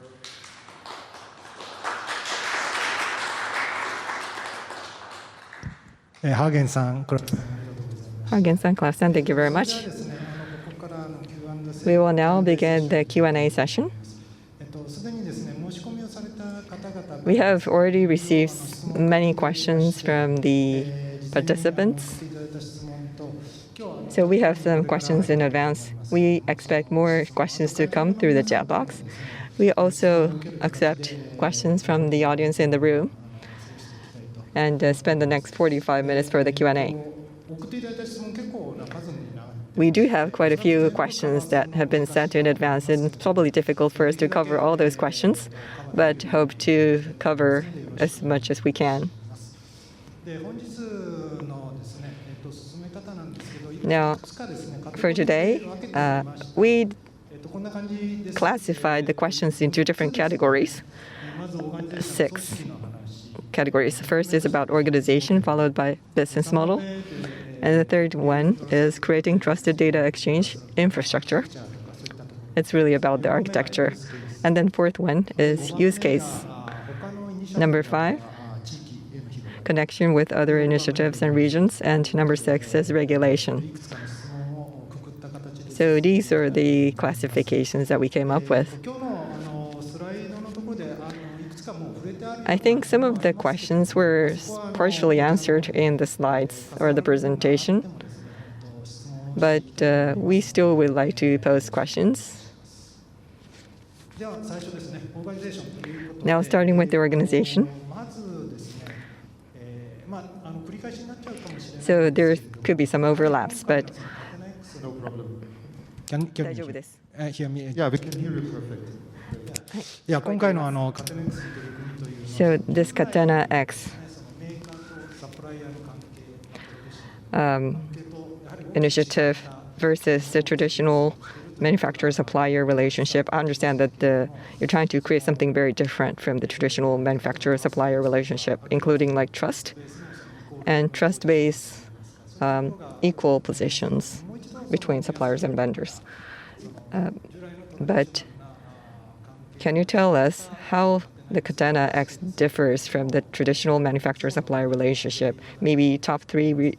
Hagen-san, Hagen-san, Claus-san, thank you very much. We will now begin the Q&A session. We have already received many questions from the participants. So we have some questions in advance. We expect more questions to come through the chat box. We also accept questions from the audience in the room and spend the next 45 minutes for the Q&A. we do have quite a few questions that have been sent in advance, and it's probably difficult for us to cover all those questions, but hope to cover as much as we can. Now, for today, we classified the questions into different categories, 6 categories. The first is about organization, followed by business model. And the third one is creating trusted data exchange infrastructure. It's really about the architecture. And then fourth one is use case. Number 5, connection with other initiatives and regions. And number 6 is regulation. So these are the classifications that we came up with. I think some of the questions were partially answered in the slides or the presentation, but we still would like to pose questions. Now, starting with the organization. So there could be some overlaps, but No problem. Can you hear me? Yeah, we can hear you perfect. いや、今回のSo this Catena-X initiative versus the traditional manufacturer-supplier relationship. I understand that you're trying to create something very different from the traditional manufacturer-supplier relationship, including like trust and trust-based equal positions between suppliers and vendors. But can you tell us how the Catena-X differs from the traditional manufacturer-supplier relationship? Maybe top 3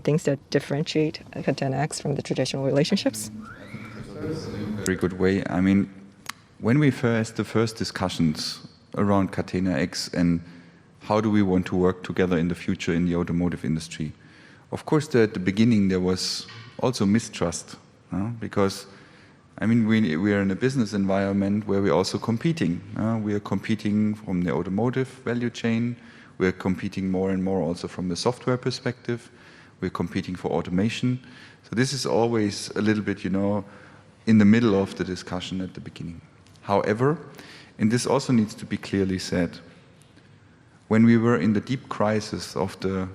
things that differentiate Catena-X from the traditional relationships? Very good way. I mean, when we first the first discussions around Catena-X and how do we want to work together in the future in the automotive industry, of course, at the beginning there was also mistrust, because I mean, we are in a business environment where we're also competing. We are competing from the automotive value chain. We're competing more and more also from the software perspective. We're competing for automation. So this is always a little bit, in the middle of the discussion at the beginning. However, and this also needs to be clearly said, when we were in the deep crisis of the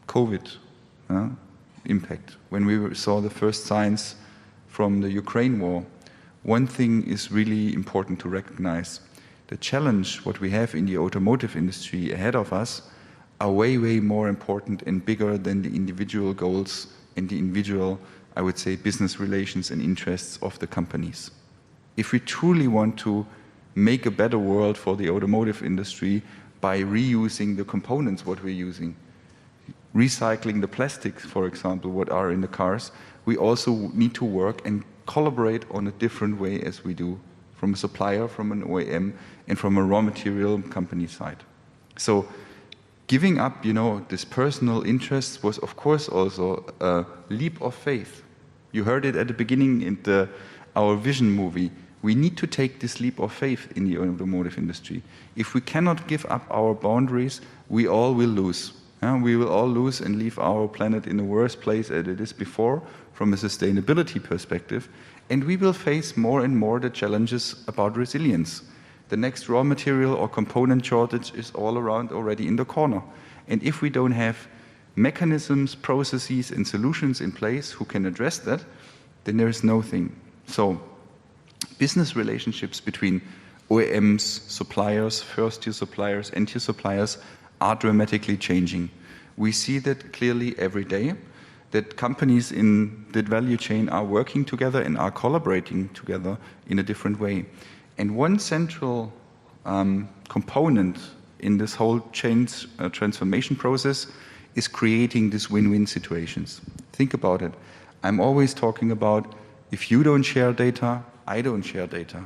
COVID impact, when we saw the first signs from the Ukraine war, one thing is really important to recognize. The challenge what we have in the automotive industry ahead of us are way, way more important and bigger than the individual goals and the individual, I would say, business relations and interests of the companies. If we truly want to make a better world for the automotive industry by reusing the components what we're using, recycling the plastics, for example, what are in the cars, we also need to work and collaborate on a different way as we do from a supplier, from an OEM, and from a raw material company side. So giving up, this personal interest was, of course, also a leap of faith. You heard it at the beginning in our vision movie. We need to take this leap of faith in the automotive industry. If we cannot give up our boundaries, we all will lose. We will all lose and leave our planet in a worse place as it is before from a sustainability perspective, and we will face more and more the challenges about resilience. The next raw material or component shortage is all around already in the corner. And if we don't have mechanisms, processes, and solutions in place who can address that, then there is nothing. So business relationships between OEMs, suppliers, first-tier suppliers, end-tier suppliers are dramatically changing. We see that clearly every day, that companies in that value chain are working together and are collaborating together in a different way. And one central component in this whole change transformation process is creating these win-win situations. Think about it. I'm always talking about if you don't share data, I don't share data.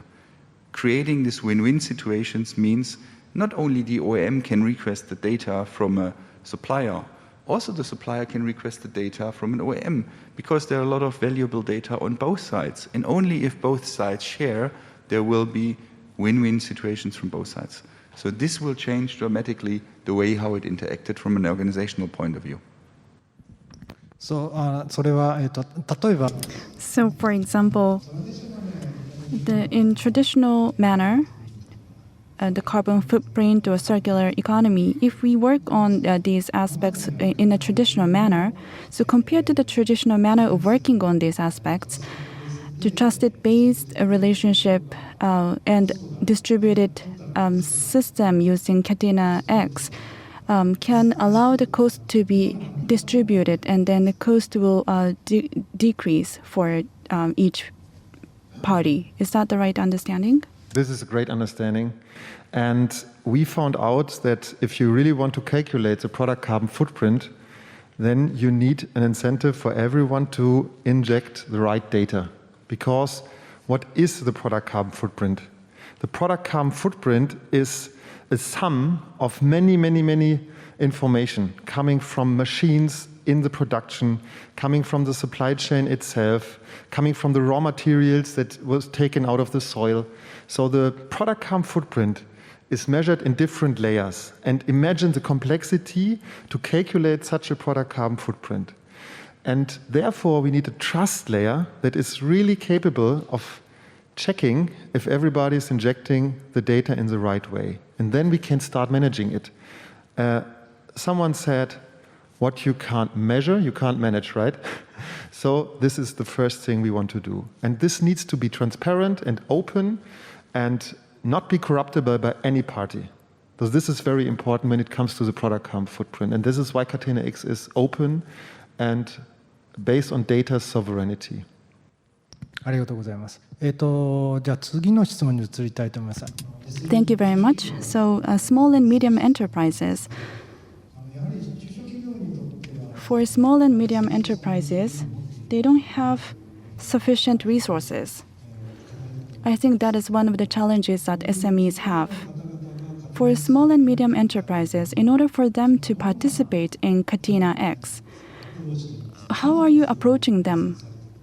Creating these win-win situations means not only the OEM can request the data from a supplier, also the supplier can request the data from an OEM, because there are a lot of valuable data on both sides. And only if both sides share, there will be win-win situations from both sides. So this will change dramatically the way how it interacted from an organizational point of view. それは、例えば So, for example, in traditional manner, the carbon footprint or circular economy, if we work on these aspects in a traditional manner, so compared to the traditional manner of working on these aspects, the trusted-based relationship and distributed system using Catena-X can allow the cost to be distributed, and then the cost will decrease for each party. Is that the right understanding? This is a great understanding. And we found out that if you really want to calculate the product carbon footprint, then you need an incentive for everyone to inject the right data. Because what is the product carbon footprint? The product carbon footprint is a sum of many information coming from machines in the production, coming from the supply chain itself, coming from the raw materials that was taken out of the soil. So the product carbon footprint is measured in different layers. And imagine the complexity to calculate such a product carbon footprint. And therefore, we need a trust layer that is really capable of checking if everybody is injecting the data in the right way. And then we can start managing it. Someone said, what you can't measure, you can't manage, right? So this is the first thing we want to do. And this needs to be transparent and open and not be corruptible by any party. So this is very important when it comes to the product carbon footprint. And this is why Catena-X is open and based on data sovereignty. ありがとうございます。じゃあ次の質問に移りたいと思います。Thank you very much. So, small and medium enterprises. For small and medium enterprises, they don't have sufficient resources. I think that is one of the challenges that SMEs have. For small and medium enterprises, in order for them to participate in Catena-X, how are you approaching them?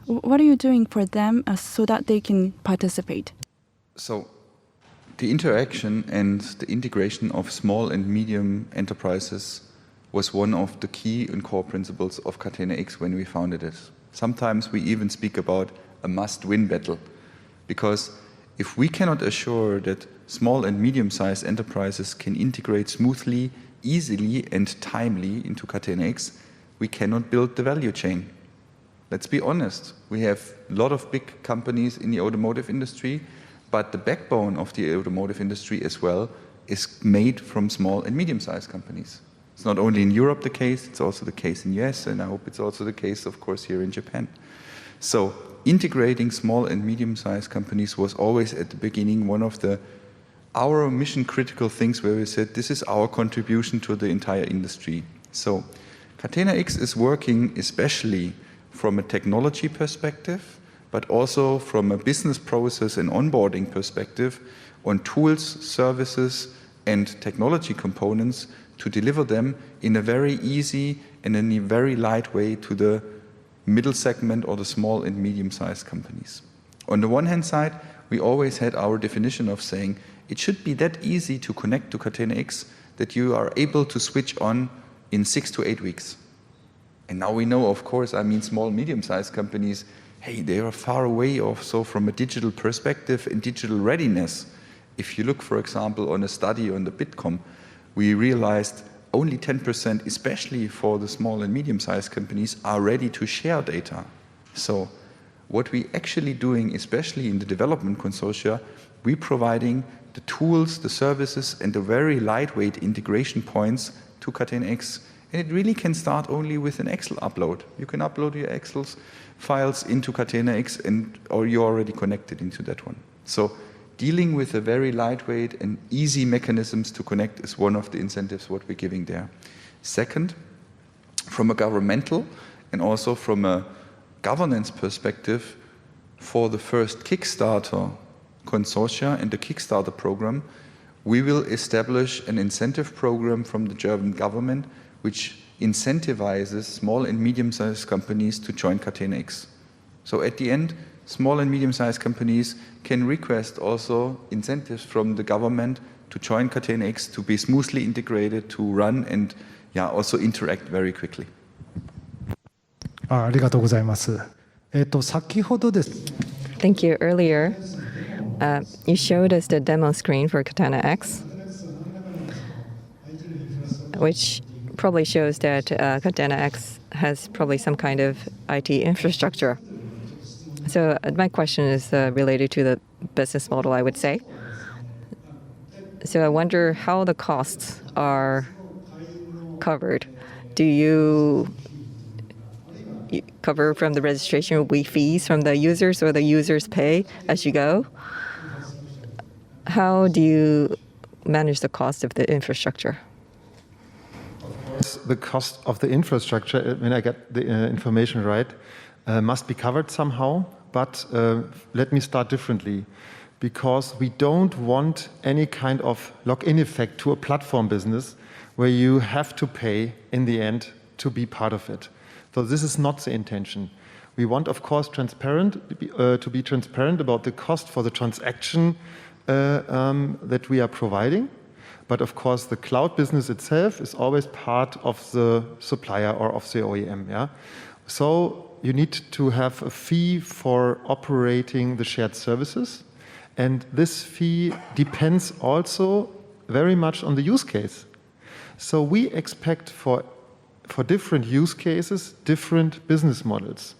What are you doing for them so that they can participate? So the interaction and the integration of small and medium enterprises was one of the key and core principles of Catena-X when we founded it. Sometimes we even speak about a must-win battle, because if we cannot assure that small and medium-sized enterprises can integrate smoothly, easily and timely into Catena-X, we cannot build the value chain. Let's be honest, we have a lot of big companies in the automotive industry, but the backbone of the automotive industry as well is made from small and medium-sized companies. It's not only in Europe the case, it's also the case in the US, and I hope it's also the case, of course, here in Japan. So integrating small and medium-sized companies was always at the beginning one of our mission-critical things where we said this is our contribution to the entire industry. So Catena-X is working especially from a technology perspective, but also from a business process and onboarding perspective on tools, services, and technology components to deliver them in a very easy and in a very light way to the middle segment or the small and medium-sized companies. On the one hand side, we always had our definition of saying it should be that easy to connect to Catena-X that you are able to switch on in 6 to 8 weeks. And now we know, of course, small, medium-sized companies, hey, they are far away also from a digital perspective and digital readiness. If you look, for example, on a study on the Bitkom, we realized only 10%, especially for the small and medium-sized companies, are ready to share data. So what we actually doing, especially in the development consortia, we providing the tools, the services, and the very lightweight integration points to Catena-X. And it really can start only with an Excel upload. You can upload your Excel files into Catena-X or you're already connected into that one. So dealing with a very lightweight and easy mechanisms to connect is one of the incentives what we're giving there. Second, from a governmental and also from a governance perspective, for the first Kickstarter consortia and the Kickstarter program, we will establish an incentive program from the German government which incentivizes small and medium-sized companies to join Catena-X. So at the end, small and medium-sized companies can request also incentives from the government to join Catena-X, to be smoothly integrated, to run and also interact very quickly. ありがとうございます。先ほどです。Thank you. Earlier, you showed us the demo screen for Catena-X, which probably shows that Catena-X has probably some kind of IT infrastructure. So my question is related to the business model, I would say. So I wonder how the costs are covered. Do you cover from the registration fees from the users, or the users pay as you go? How do you manage the cost of the infrastructure? The cost of the infrastructure, when I get the information right, must be covered somehow. But let me start differently, because we don't want any kind of lock-in effect to a platform business where you have to pay in the end to be part of it. So this is not the intention. We want, of course, to be transparent about the cost for the transaction that we are providing. But of course, the cloud business itself is always part of the supplier or of the OEM. Yeah? So you need to have a fee for operating the shared services. And this fee depends also very much on the use case. So we expect for different use cases, different business models.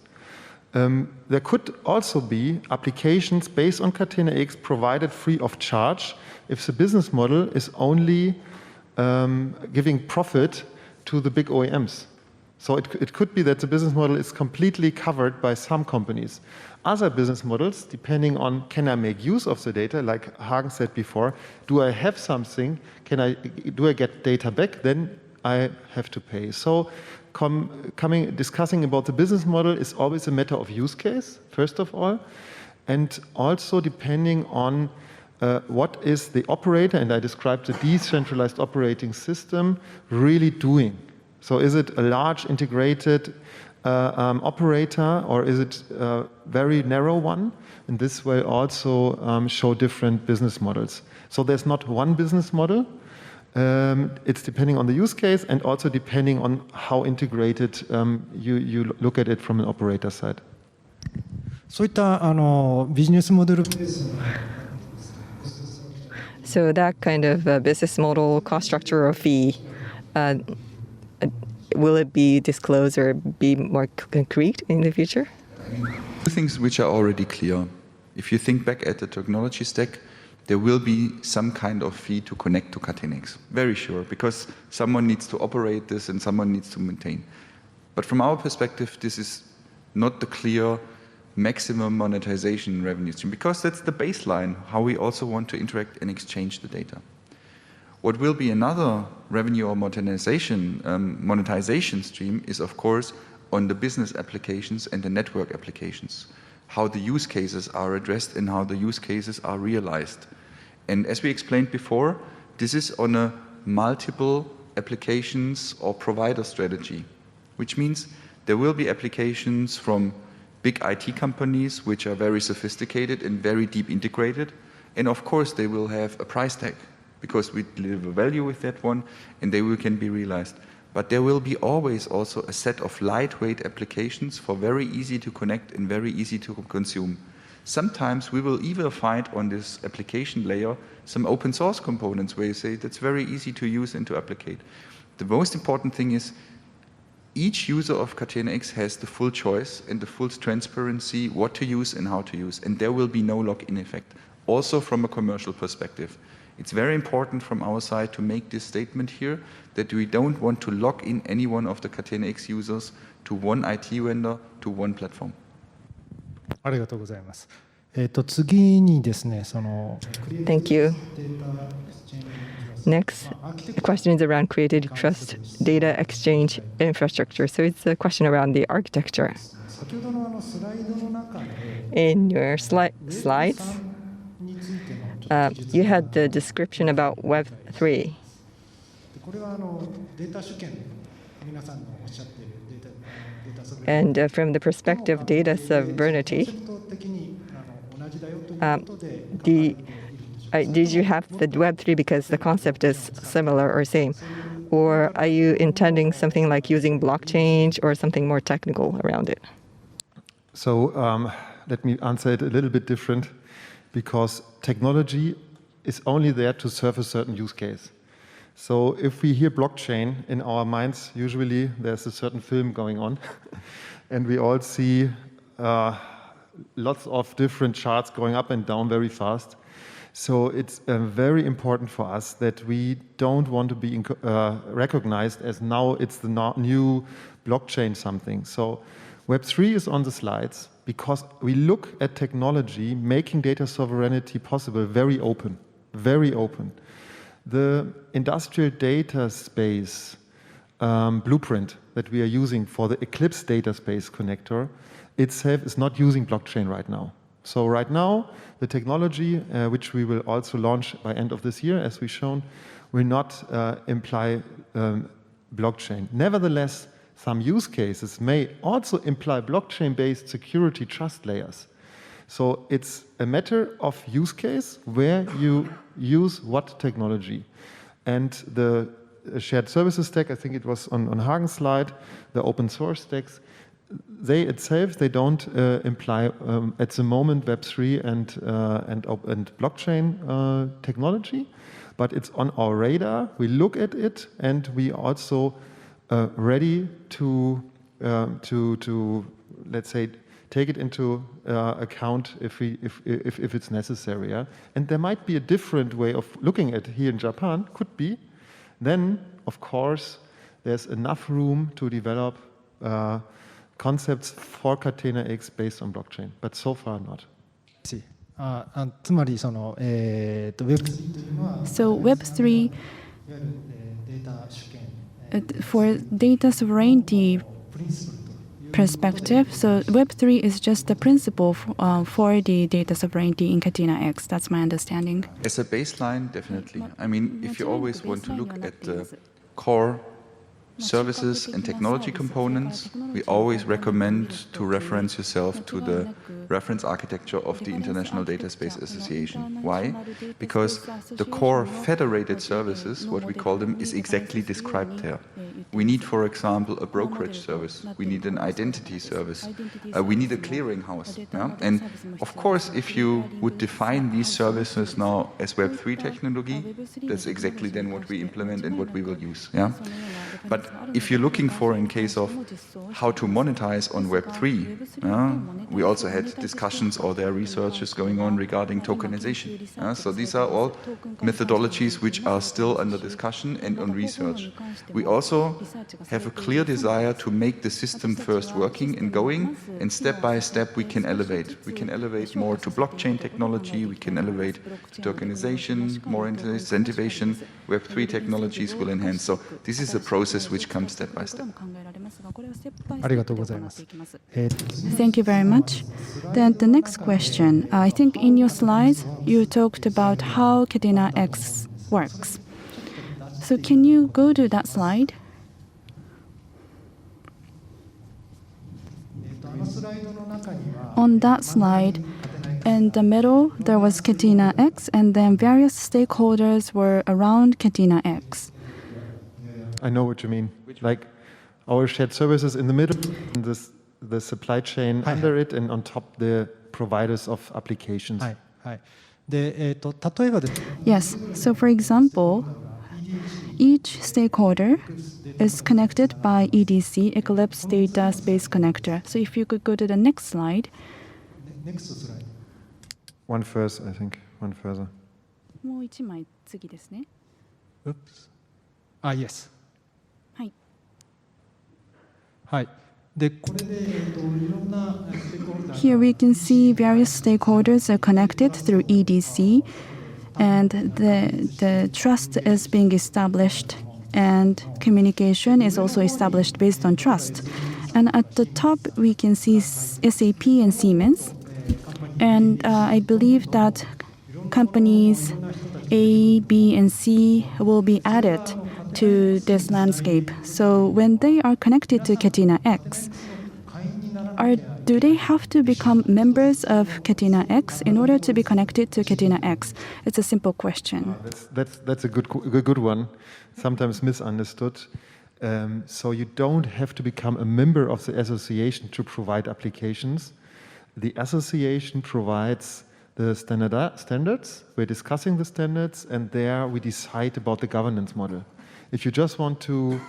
There could also be applications based on Catena-X provided free of charge if the business model is only giving profit to the big OEMs. So it could be that the business model is completely covered by some companies. Other business models, depending on can I make use of the data, like Hagen said before, do I have something, do I get data back, then I have to pay. So discussing about the business model is always a matter of use case, first of all, and also depending on what is the operator, and I described the decentralized operating system, really doing. So is it a large integrated operator, or is it a very narrow one? And this will also show different business models. So there's not one business model. It's depending on the use case and also depending on how integrated you look at it from an operator side. そういったビジネスモデル。So that kind of business model, cost structure, or fee, will it be disclosed or be more concrete in the future? Things which are already clear. If you think back at the technology stack, there will be some kind of fee to connect to Catena-X. Very sure, because someone needs to operate this and someone needs to maintain. But from our perspective, this is not the clear maximum monetization revenue stream, because that's the baseline, how we also want to interact and exchange the data. What will be another revenue or monetization stream is, of course, on the business applications and the network applications, how the use cases are addressed and how the use cases are realized. And as we explained before, this is on a multiple applications or provider strategy, which means there will be applications from big IT companies which are very sophisticated and very deep integrated. And of course, they will have a price tag because we deliver value with that one and can be realized. But there will be always also a set of lightweight applications for very easy to connect and very easy to consume. Sometimes we will even find on this application layer some open source components where you say that's very easy to use and to applicate. The most important thing is each user of Catena-X has the full choice and the full transparency what to use and how to use, and there will be no lock-in effect, also from a commercial perspective. It's very important from our side to make this statement here that we don't want to lock in any one of the Catena-X users to one IT vendor, to one platform. ありがとうございます。次にですね、Thank you. Next, the question is around created trust data exchange infrastructure. So it's a question around the architecture. In your slides, you had the description about Web3. And from the perspective of data sovereignty, did you have the Web3 because the concept is similar or same? or are you intending something like using blockchain or something more technical around it? So let me answer it a little bit different, because technology is only there to serve a certain use case. So if we hear blockchain, in our minds, usually there's a certain film going on, and we all see lots of different charts going up and down very fast. So it's very important for us that we don't want to be recognized as now it's the new blockchain something. So Web3 is on the slides because we look at technology making data sovereignty possible very open, very open. The industrial data space blueprint that we are using for the Eclipse data space connector itself is not using blockchain right now. So right now, the technology, which we will also launch by end of this year, as we've shown, will not imply blockchain. Nevertheless, some use cases may also imply blockchain-based security trust layers. So it's a matter of use case where you use what technology. And the shared services stack, I think it was on Hagen's slide, the open source stacks, they don't imply at the moment Web3 and blockchain technology, but it's on our radar. We look at it, and we also ready to let's say take it into account if it's necessary. Yeah? And there might be a different way of looking at it here in Japan. Could be. Then, of course, there's enough room to develop concepts for Catena-X based on blockchain, but so far not. So Web3 for data sovereignty perspective, so Web3 is just the principle for the data sovereignty in Catena-X. That's my understanding. As a baseline, definitely. I mean, if you always want to look at the core services and technology components, we always recommend to reference yourself to the reference architecture of the International Data Space Association. Why? Because the core federated services, what we call them, is exactly described there. We need, for example, a brokerage service. We need an identity service. We need a clearinghouse. Yeah? And of course, if you would define these services now as Web3 technology, that's exactly then what we implement and what we will use. Yeah? But if you're looking for, in case of how to monetize on Web3, we also had discussions, or there are researches going on regarding tokenization. So these are all methodologies which are still under discussion and on research. We also have a clear desire to make the system first working and going, and step by step we can elevate. We can elevate more to blockchain technology, we can elevate to tokenization, more incentivation, Web3 technologies will enhance. So this is a process which comes step by step. Thank you very much. Then the next question. I think in your slides you talked about how Catena-X works. So can you go to that slide? On that slide, in the middle, there was Catena-X, and then various stakeholders were around Catena-X. I know what you mean. Like our shared services in the middle, and the supply chain under it, and on top the providers of applications. Yes. So for example, each stakeholder is connected by EDC, Eclipse Data Space Connector. So if you could go to the next slide. One first, I think. One further. Oops. Yes. Here we can see various stakeholders are connected through EDC, and the trust is being established, and communication is also established based on trust. And at the top we can see SAP and Siemens, and I believe that companies A, B, and C will be added to this landscape. So when they are connected to Catena-X, do they have to become members of Catena-X in order to be connected to Catena-X? It's a simple question. That's a good one, sometimes misunderstood. So you don't have to become a member of the association to provide applications. The association provides the standards. We're discussing the standards, and there we decide about the governance model. If you just want to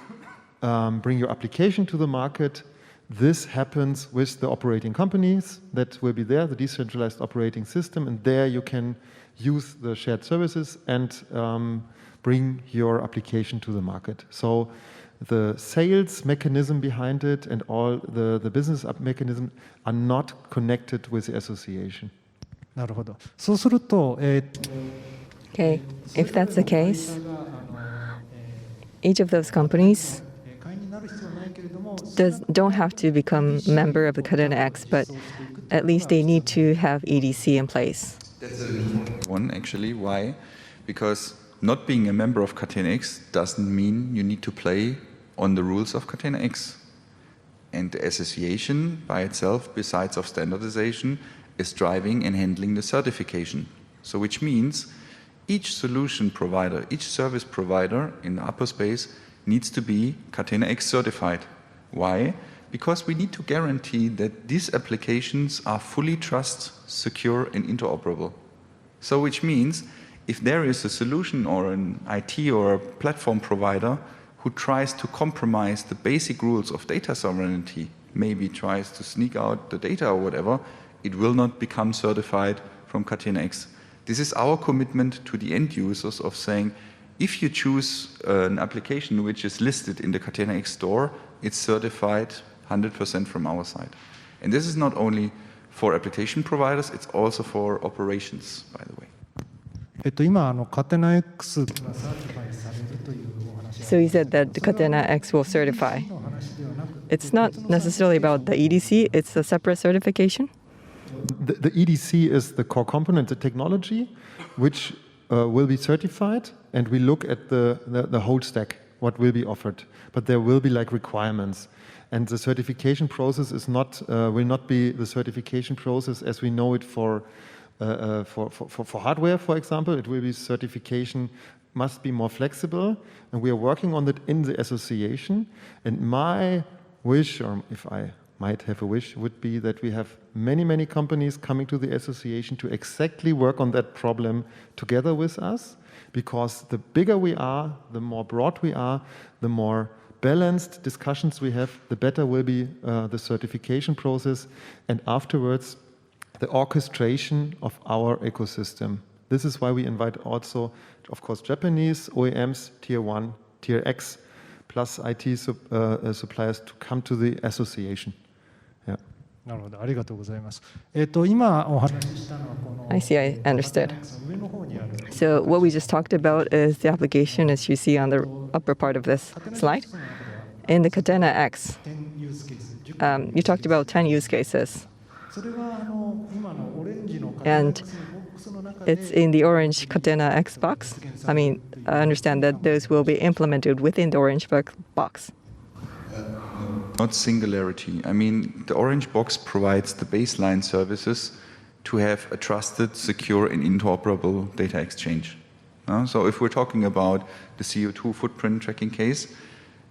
bring your application to the market, this happens with the operating companies that will be there, the decentralized operating system, and there you can use the shared services and bring your application to the market. So the sales mechanism behind it and all the business mechanism are not connected with the association. なるほど。そうすると、Okay, if that's the case, each of those companies don't have to become a member of the Catena-X, but at least they need to have EDC in place. That's a one, actually. Why? Because not being a member of Catena-X doesn't mean you need to play on the rules of Catena-X. And the association by itself, besides of standardization, is driving and handling the certification. So which means each solution provider, each service provider in the upper space needs to be Catena-X certified. Why? Because we need to guarantee that these applications are fully trust, secure, and interoperable. So which means if there is a solution or an IT or a platform provider who tries to compromise the basic rules of data sovereignty, maybe tries to sneak out the data or whatever, it will not become certified from Catena-X. This is our commitment to the end users of saying, if you choose an application which is listed in the Catena-X store, it's certified 100% from our side. And this is not only for application providers, it's also for operations, by the way. 今Catena-X がサーティファイされるというお話。So he said that the Catena-X will certify. It's not necessarily about the EDC, it's a separate certification. The EDC is the core component, the technology, which will be certified, and we look at the whole stack, what will be offered. But there will be like requirements. And the certification process is will not be the certification process as we know it for hardware, for example. It will be certification must be more flexible, and we are working on it in the association. And my wish, or if I might have a wish, would be that we have many companies coming to the association to exactly work on that problem together with us, because the bigger we are, the more broad we are, the more balanced discussions we have, the better will be the certification process, and afterwards the orchestration of our ecosystem. This is why we invite also, of course, Japanese OEMs, Tier 1, Tier X, plus IT suppliers to come to the association. なるほど、ありがとうございます。今お話ししたのはこの I see, I understood. So what we just talked about is the application as you see on the upper part of this slide. In the Catena-X, you talked about 10 use cases. And it's in the orange Catena-X box. I mean, I understand that those will be implemented within the orange box. Not singularity. I mean, the orange box provides the baseline services to have a trusted, secure, and interoperable data exchange. So if we're talking about the CO2 footprint tracking case,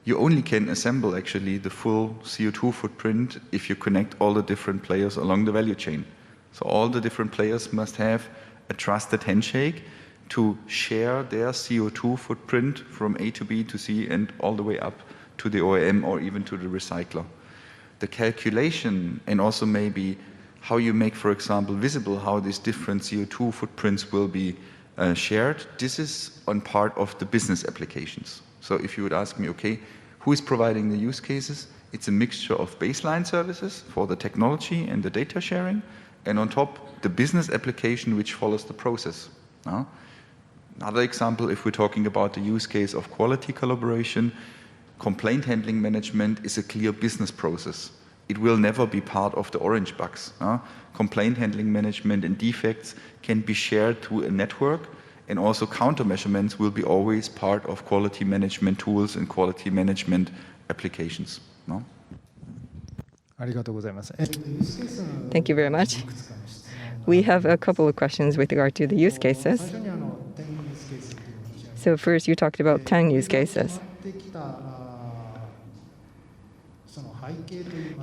you only can assemble actually the full CO2 footprint if you connect all the different players along the value chain. So all the different players must have a trusted handshake to share their CO2 footprint from A to B to C and all the way up to the OEM or even to the recycler. The calculation and also maybe how you make, for example, visible how these different CO2 footprints will be shared, this is on part of the business applications. So if you would ask me, okay, who is providing the use cases? It's a mixture of baseline services for the technology and the data sharing, and on top, the business application which follows the process. Another example, if we're talking about the use case of quality collaboration, complaint handling management is a clear business process. It will never be part of the orange box. Complaint handling management and defects can be shared through a network, and also countermeasurements will be always part of quality management tools and quality management applications. ありがとうございます。Thank you very much. We have a couple of questions with regard to the use cases. So first, you talked about 10 use cases.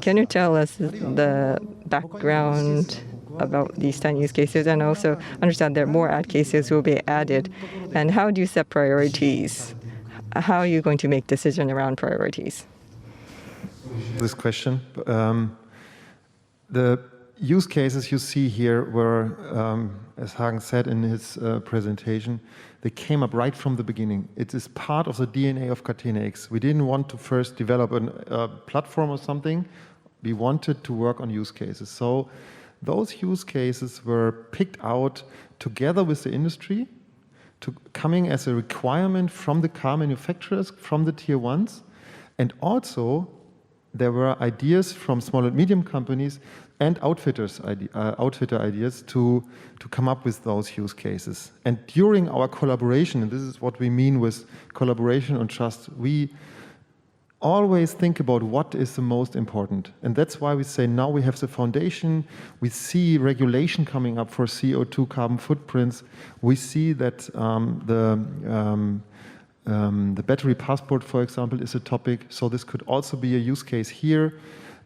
Can you tell us the background about these 10 use cases, and also understand that more ad cases will be added? And how do you set priorities? How are you going to make decision around priorities? This question. The use cases you see here were, as Hagen said in his presentation, they came up right from the beginning. It is part of the DNA of Catena-X. We didn't want to first develop a platform or something. We wanted to work on use cases. So those use cases were picked out together with the industry, coming as a requirement from the car manufacturers, from the tier ones, and also there were ideas from small and medium companies and outfitter ideas to come up with those use cases. And during our collaboration, and this is what we mean with collaboration and trust, we always think about what is the most important. And that's why we say now we have the foundation, we see regulation coming up for CO2 carbon footprints, we see that the battery passport, for example, is a topic, so this could also be a use case here.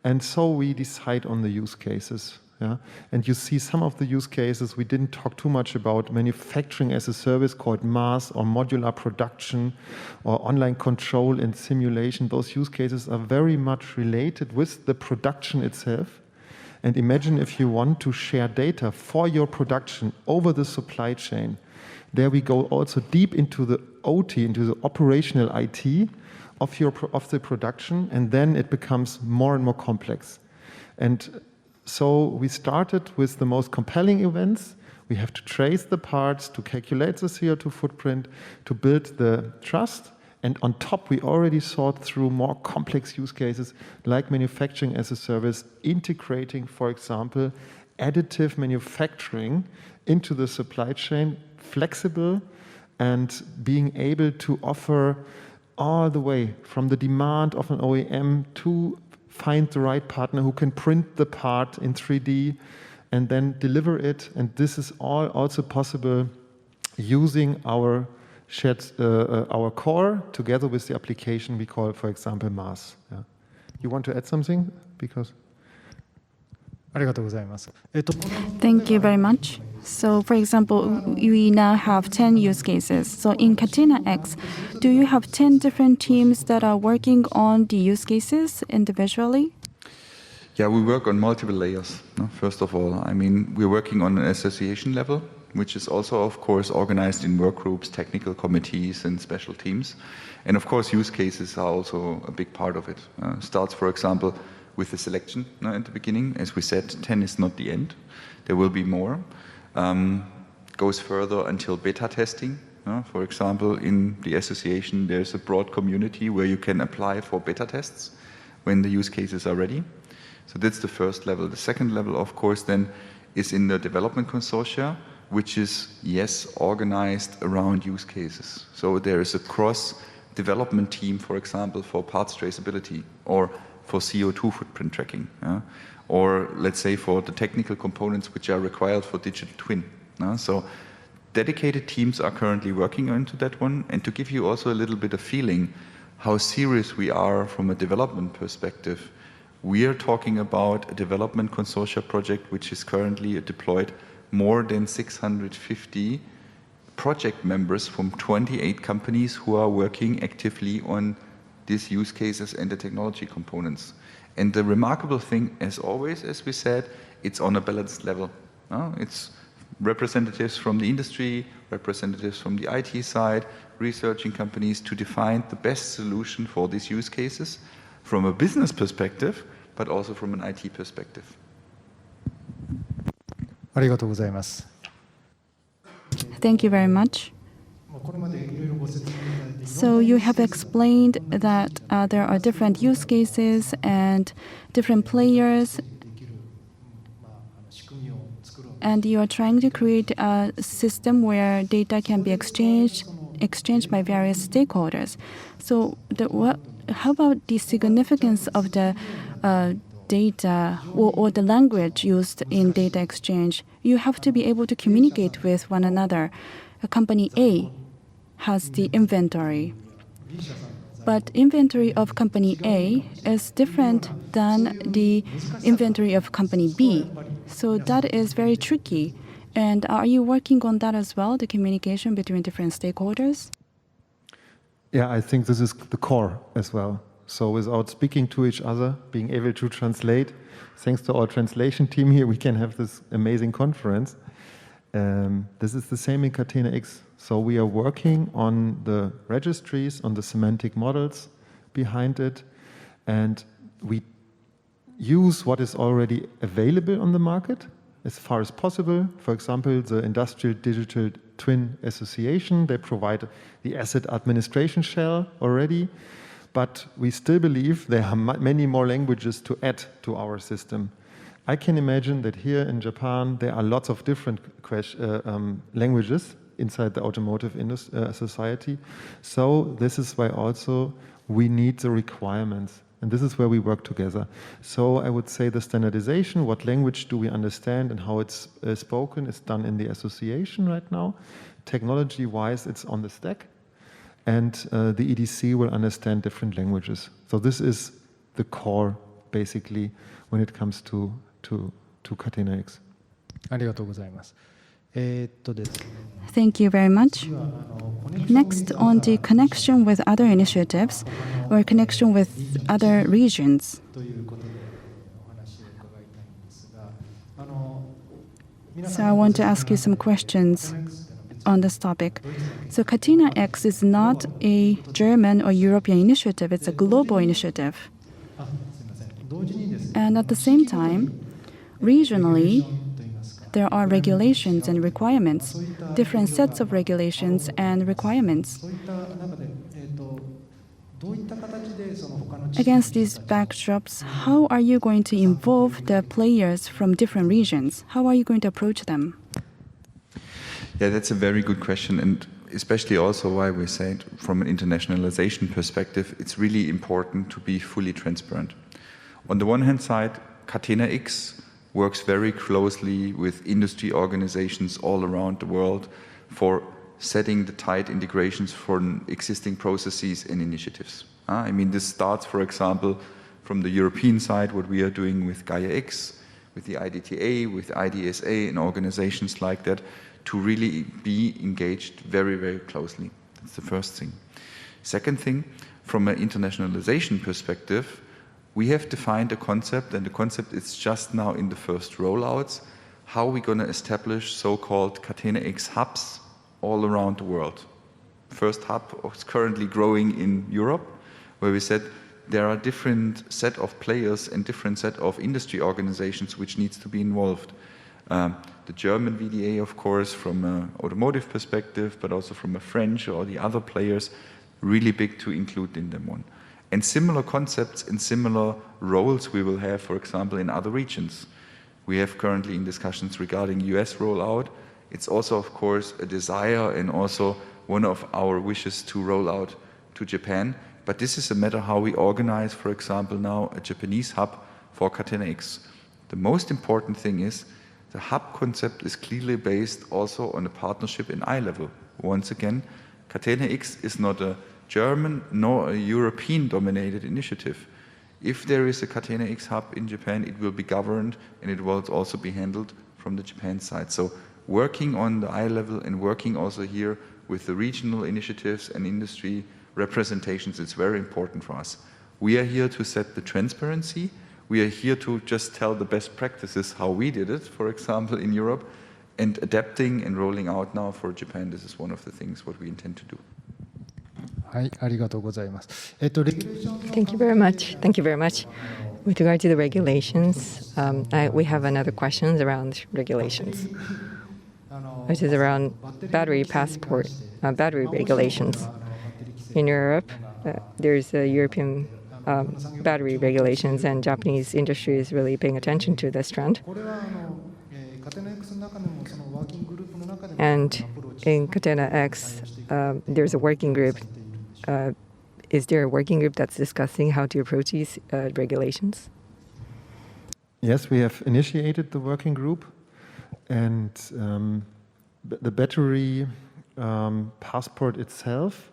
And so we decide on the use cases. Yeah? And you see some of the use cases, we didn't talk too much about manufacturing as a service called MaaS or modular production or online control and simulation. Those use cases are very much related with the production itself. And imagine if you want to share data for your production over the supply chain. There we go also deep into the OT, into the operational IT of the production, and then it becomes more and more complex. And so we started with the most compelling events. We have to trace the parts, to calculate the CO2 footprint, to build the trust. And on top, we already thought through more complex use cases like manufacturing as a service, integrating, for example, additive manufacturing into the supply chain, flexible, and being able to offer all the way from the demand of an OEM to find the right partner who can print the part in 3D and then deliver it. And this is all also possible using our shared, our core together with the application we call, for example, MaaS. Yeah. You want to add something? Because. Thank you very much. So, for example, we now have 10 use cases. So in Catena-X, do you have 10 different teams that are working on the use cases individually? Yeah, we work on multiple layers. No? First of all, I mean, we're working on an association level, which is also, of course, organized in work groups, technical committees, and special teams. And of course, use cases are also a big part of it. Starts, for example, with the selection at the beginning. As we said, 10 is not the end. There will be more. Goes further until beta testing. For example, in the association, there's a broad community where you can apply for beta tests when the use cases are ready. So that's the first level. The second level, of course, then is in the development consortia, which is, yes, organized around use cases. So there is a cross-development team, for example, for parts traceability or for CO2 footprint tracking, or let's say for the technical components which are required for digital twin. So dedicated teams are currently working into that one. And to give you also a little bit of feeling how serious we are from a development perspective, we are talking about a development consortia project which is currently deployed more than 650 project members from 28 companies who are working actively on these use cases and the technology components. And the remarkable thing, as always, as we said, it's on a balanced level. It's representatives from the industry, representatives from the IT side, researching companies to define the best solution for these use cases from a business perspective, but also from an IT perspective. ありがとうございます。 Thank you very much. So you have explained that there are different use cases and different players, and you are trying to create a system where data can be exchanged by various stakeholders. So how about the significance of the data or the language used in data exchange, you have to be able to communicate with one another. Company A has the inventory, but inventory of company A is different than the inventory of company B. So that is very tricky. And are you working on that as well, the communication between different stakeholders? Yeah, I think this is the core as well. So without speaking to each other, being able to translate, thanks to our translation team here, we can have this amazing conference. This is the same in Catena-X. So we are working on the registries, on the semantic models behind it, and we use what is already available on the market as far as possible. For example, the Industrial Digital Twin Association, they provide the asset administration shell already, but we still believe there are many more languages to add to our system. I can imagine that here in Japan, there are lots of different languages inside the automotive society. So this is why also we need the requirements. And this is where we work together. So I would say the standardization, what language do we understand and how it's spoken, is done in the association right now. Technology-wise, it's on the stack. And the EDC will understand different languages. So this is the core, basically, when it comes to Catena-X. ありがとうございます。Thank you very much. Next, on the connection with other initiatives or connection with other regions. So I want to ask you some questions on this topic. So Catena-X is not a German or European initiative, it's a global initiative. And at the same time, regionally, there are regulations and requirements, different sets of regulations and requirements. Against these backdrops, how are you going to involve the players from different regions? How are you going to approach them? Yeah, that's a very good question, and especially also why we said from an internationalization perspective, it's really important to be fully transparent. On the one hand side, Catena-X works very closely with industry organizations all around the world for setting the tight integrations for existing processes and initiatives. I mean, this starts, for example, from the European side, what we are doing with Gaia-X, with the IDTA, with IDSA, and organizations like that, to really be engaged very, very closely. That's the first thing. Second thing, from an internationalization perspective, we have defined a concept, and the concept is just now in the first rollouts, how we're going to establish so-called Catena-X hubs all around the world. First hub is currently growing in Europe, where we said there are different set of players and different set of industry organizations which needs to be involved. The German VDA, of course, from an automotive perspective, but also from a French or the other players, really big to include in them one. And similar concepts and similar roles we will have, for example, in other regions. We have currently in discussions regarding US rollout. It's also, of course, a desire and also one of our wishes to roll out to Japan. But this is a matter how we organize, for example, now a Japanese hub for Catena-X. The most important thing is the hub concept is clearly based also on a partnership in eye level. Once again, Catena-X is not a German nor a European dominated initiative. If there is a Catena-X hub in Japan, it will be governed and it will also be handled from the Japan side. So working on the eye level and working also here with the regional initiatives and industry representations is very important for us. We are here to set the transparency. We are here to just tell the best practices how we did it, for example, in Europe, and adapting and rolling out now for Japan. This is one of the things what we intend to do. はい、ありがとうございます。Thank you very much. Thank you very much. With regard to the regulations, we have another questions around regulations, which is around battery passport, battery regulations. In Europe, there's a European battery regulations, and Japanese industry is really paying attention to this trend. And in Catena-X, there's a working group. Is there a working group that's discussing how to approach these regulations? Yes, we have initiated the working group, and the battery passport itself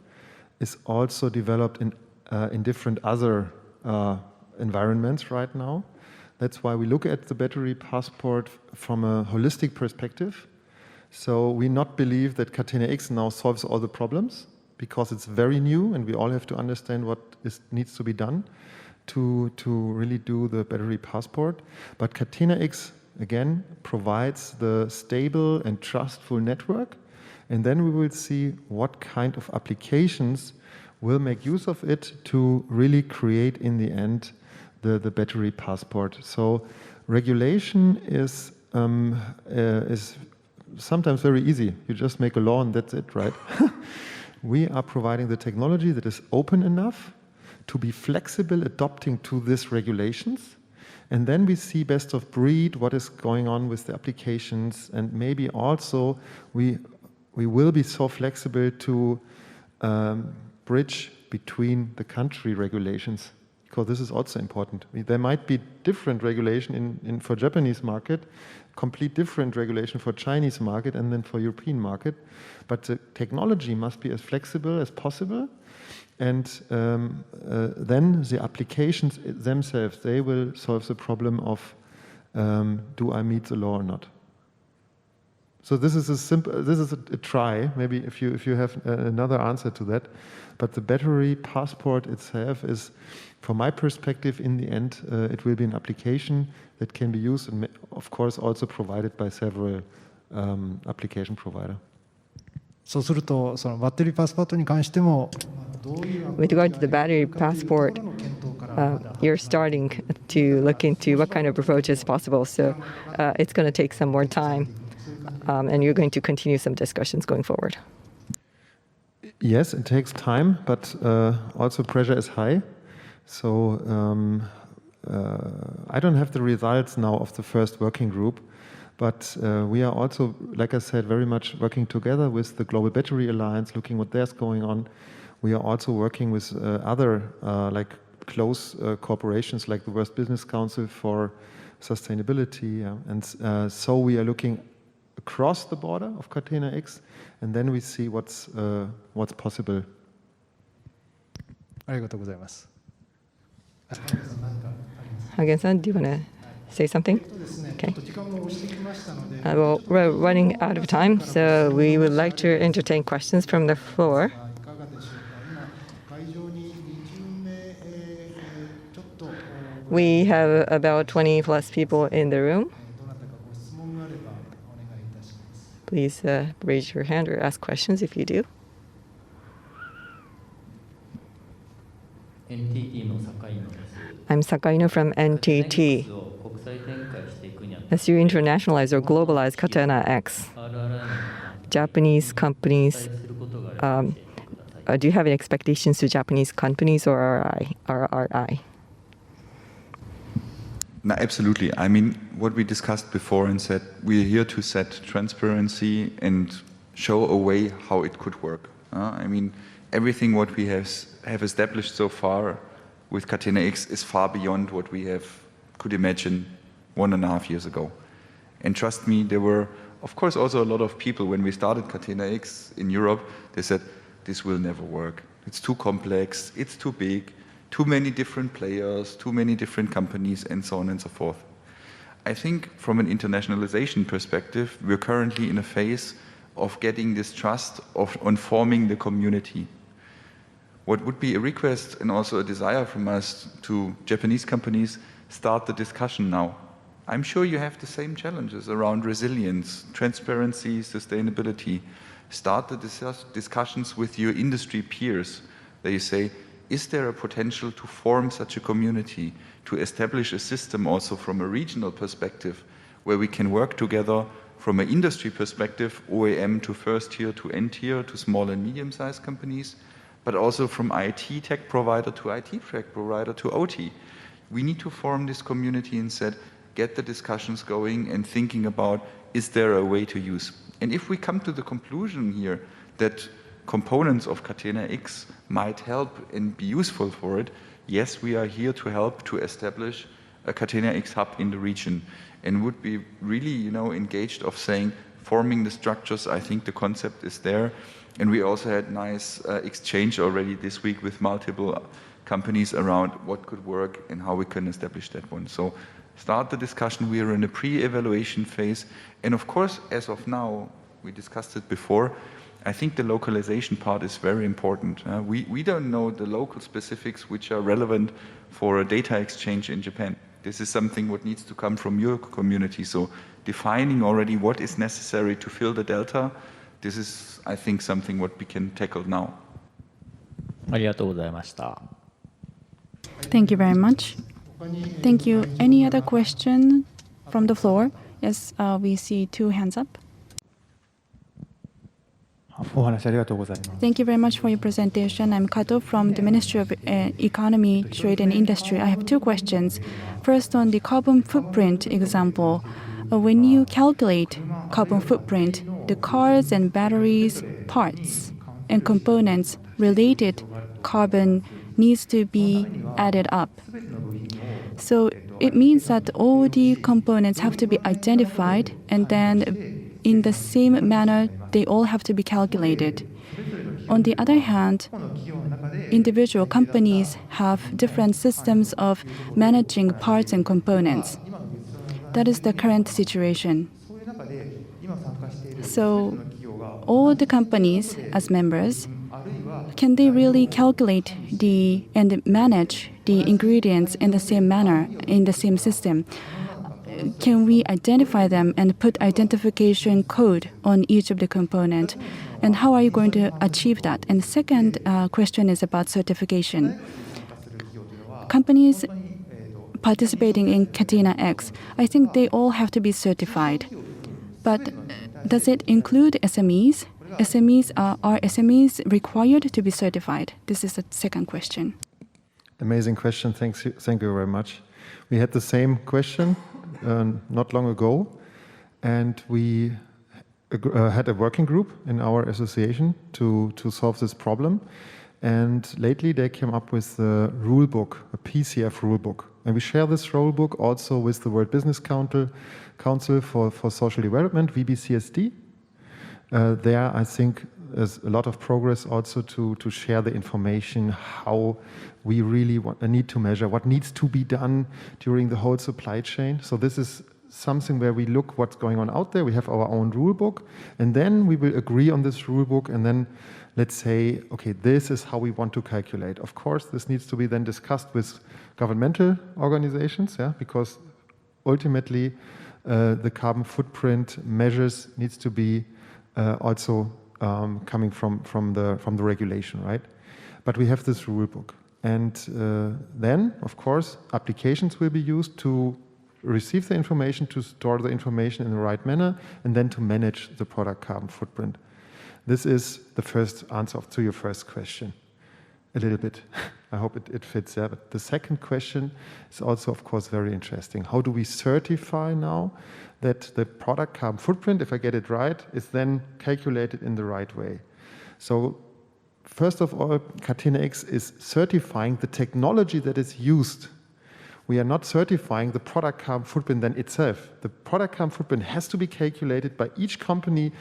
is also developed in different other environments right now. That's why we look at the battery passport from a holistic perspective. So we not believe that Catena-X now solves all the problems, because it's very new and we all have to understand what needs to be done to really do the battery passport. But Catena-X, again, provides the stable and trustful network, and then we will see what kind of applications will make use of it to really create, in the end, the battery passport. So regulation is sometimes very easy. You just make a law and that's it, right? We are providing the technology that is open enough to be flexible adopting to these regulations. And then we see best of breed, what is going on with the applications, and maybe also we will be so flexible to bridge between the country regulations, because this is also important. There might be different regulation for Japanese market, complete different regulation for Chinese market, and then for European market. But the technology must be as flexible as possible, and then the applications themselves, they will solve the problem of do I meet the law or not. So this is a try. Maybe if you have another answer to that, but the battery passport itself is, from my perspective, in the end, it will be an application that can be used and, of course, also provided by several application providers. そうすると、そのバッテリーパスポートに関しても、 With regard to the battery passport, you're starting to look into what kind of approach is possible. So it's going to take some more time, and you're going to continue some discussions going forward. Yes, it takes time, but also pressure is high. So I don't have the results now of the first working group, but we are also, like I said, very much working together with the Global Battery Alliance, looking what there's going on. We are also working with other like close corporations like the World Business Council for Sustainability, and so we are looking across the border of Catena-X, and then we see what's possible. ありがとうございます。 Hagen-san, do you want to say something? Okay. Well, we're running out of time, so we would like to entertain questions from the floor. We have about 20 plus people in the room. Please raise your hand or ask questions if you do. I'm Sakaino from NTT. As you internationalize or globalize Catena-X, Japanese companies, do you have any expectations to Japanese companies or RI? No, absolutely. I mean, what we discussed before and said, we're here to set transparency and show a way how it could work. I mean, everything what we have established so far with Catena-X is far beyond what we could imagine 1.5 years ago. And trust me, there were, of course, also a lot of people when we started Catena-X in Europe, they said, this will never work. It's too complex, it's too big, too many different players, too many different companies, and so on and so forth. I think from an internationalization perspective, we're currently in a phase of getting this trust on forming the community. What would be a request and also a desire from us to Japanese companies, start the discussion now. I'm sure you have the same challenges around resilience, transparency, sustainability. Start the discussions with your industry peers. That you say, is there a potential to form such a community, to establish a system also from a regional perspective, where we can work together from an industry perspective, OEM to first tier to end tier to small and medium-sized companies, but also from IT tech provider to IT tech provider to OT. We need to form this community and get the discussions going and thinking about, is there a way to use? And if we come to the conclusion here that components of Catena-X might help and be useful for it, yes, we are here to help to establish a Catena-X hub in the region, and would be really, engaged of saying, forming the structures. I think the concept is there. And we also had nice exchange already this week with multiple companies around what could work and how we can establish that one. So start the discussion. We are in a pre-evaluation phase. And of course, as of now, we discussed it before, I think the localization part is very important. We don't know the local specifics which are relevant for a data exchange in Japan. This is something what needs to come from your community. So defining already what is necessary to fill the delta, this is, I think, something what we can tackle now. ありがとうございました。 Thank you very much. Thank you. Any other question from the floor? Yes, we see 2 hands up. お話ありがとうございます。 Thank you very much for your presentation. I'm Kato from the Ministry of Economy, Trade and Industry. I have 2 questions. First, on the carbon footprint example. When you calculate carbon footprint, the cars and batteries, parts and components related carbon needs to be added up. So it means that all the components have to be identified, and then in the same manner, they all have to be calculated. On the other hand, individual companies have different systems of managing parts and components. That is the current situation. So all the companies as members, can they really calculate and manage the ingredients in the same manner, in the same system? Can we identify them and put identification code on each of the component? And how are you going to achieve that? And the second question is about certification. Companies participating in Catena-X, I think they all have to be certified. But does it include SMEs? Are SMEs required to be certified? This is the second question. Amazing question. Thank you very much. We had the same question not long ago, and we had a working group in our association to solve this problem. And lately they came up with a rule book, a PCF rule book. And we share this rule book also with the World Business Council for Social Development, VBCSD. There, I think, there's a lot of progress also to share the information, how we really need to measure, what needs to be done during the whole supply chain. So this is something where we look what's going on out there. We have our own rule book, and then we will agree on this rule book, and then let's say, okay, this is how we want to calculate. Of course, this needs to be then discussed with governmental organizations, because ultimately the carbon footprint measures needs to be also coming from the regulation, right? But we have this rule book. And then, of course, applications will be used to receive the information, to store the information in the right manner, and then to manage the product carbon footprint. This is the first answer to your first question. A little bit. I hope it fits there. But the second question is also, of course, very interesting. How do we certify now that the product carbon footprint, if I get it right, is then calculated in the right way? So first of all, Catena-X is certifying the technology that is used. We are not certifying the product carbon footprint then itself. The product carbon footprint has to be calculated by each company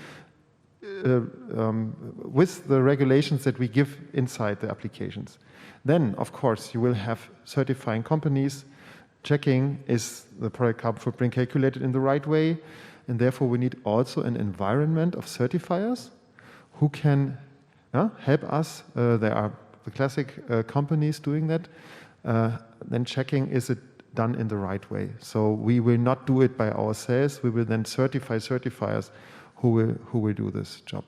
with the regulations that we give inside the applications. Then, of course, you will have certifying companies checking is the product carbon footprint calculated in the right way, and therefore we need also an environment of certifiers who can help us. There are the classic companies doing that, then checking is it done in the right way. So we will not do it by ourselves, we will then certify certifiers who will do this job.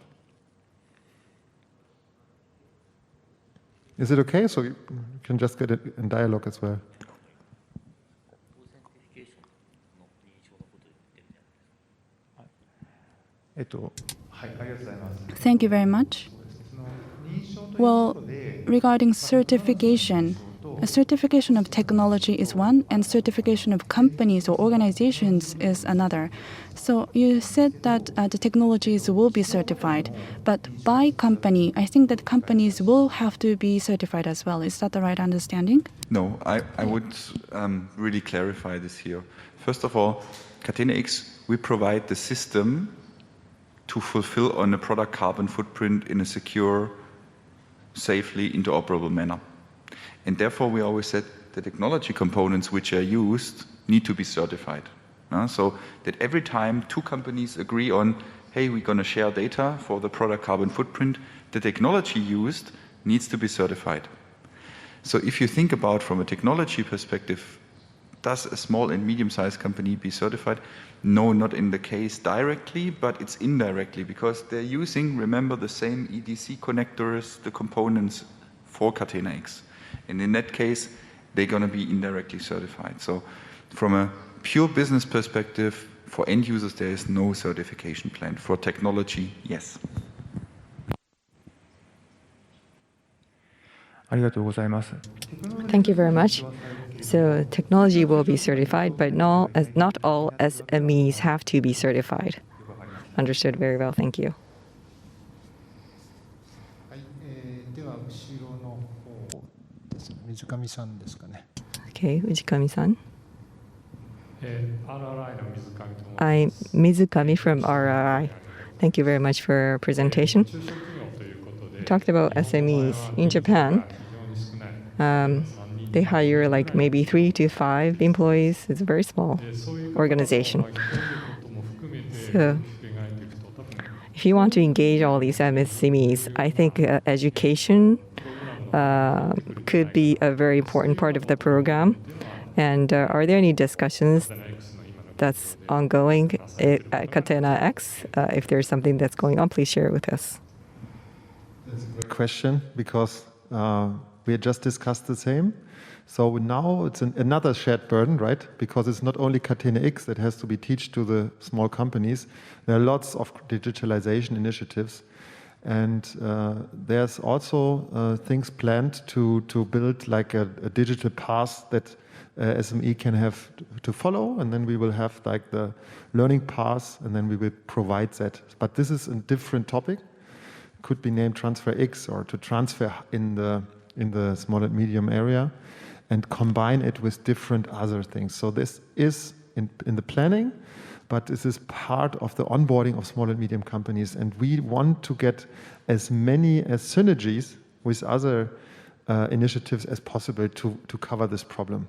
Is it okay? So you can just get it in dialogue as well. Thank you very much. Well, regarding certification, A certification of technology is one, and certification of companies or organizations is another. So you said that the technologies will be certified, but by company, I think that companies will have to be certified as well. Is that the right understanding? No, I would really clarify this here. First of all, Catena-X, we provide the system to fulfill on a product carbon footprint in a secure, safely interoperable manner. And therefore, we always said the technology components which are used need to be certified. So that every time two companies agree on, hey, we're going to share data for the product carbon footprint, the technology used needs to be certified. So if you think about from a technology perspective, does a small and medium-sized company be certified? No, not in the case directly, but it's indirectly because they're using, remember, the same EDC connectors, the components for Catena-X. And in that case, they're going to be indirectly certified. So from a pure business perspective, for end users, there is no certification plan. For technology, yes. ありがとうございます。 Thank you very much. So technology will be certified, but not all SMEs have to be certified. Understood very well. Thank you. はい、では後ろの方ですね。水上さんですかね。Okay, Ujikami-san. RRI の水上と申します。 I'm Mizukami from RRI. Thank you very much for your presentation. 中小企業ということで We talked about SMEs in Japan. 非常に少ない。 They hire like maybe 3 to 5 employees. It's a very small organization. So if you want to engage all these MSMEs, I think education could be a very important part of the program. And are there any discussions that's ongoing at Catena-X? If there's something that's going on, please share it with us. That's a great question because we had just discussed the same. So now it's another shared burden, right? Because it's not only Catena-X that has to be taught to the small companies. There are lots of digitalization initiatives. And there's also things planned to build like a digital path that SME can have to follow. And then we will have like the learning path, and then we will provide that. But this is a different topic. Could be named Transfer X, or to transfer in the small and medium area and combine it with different other things. So this is in the planning, but this is part of the onboarding of small and medium companies. And we want to get as many as synergies with other initiatives as possible to cover this problem.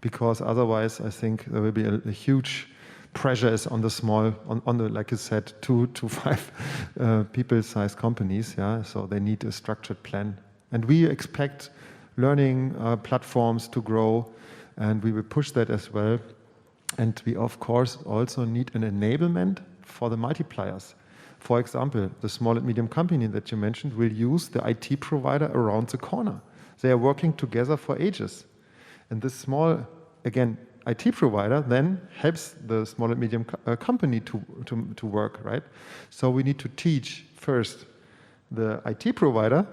Because otherwise, I think there will be a huge pressure is on the small, on the, like you said, 2 to 5 people-sized companies. Yeah, so they need a structured plan. And we expect learning platforms to grow, and we will push that as well. And we, of course, also need an enablement for the multipliers. For example, the small and medium company that you mentioned will use the IT provider around the corner. They are working together for ages. And this small, again, IT provider then helps the small and medium company to work, right? So we need to teach first the IT provider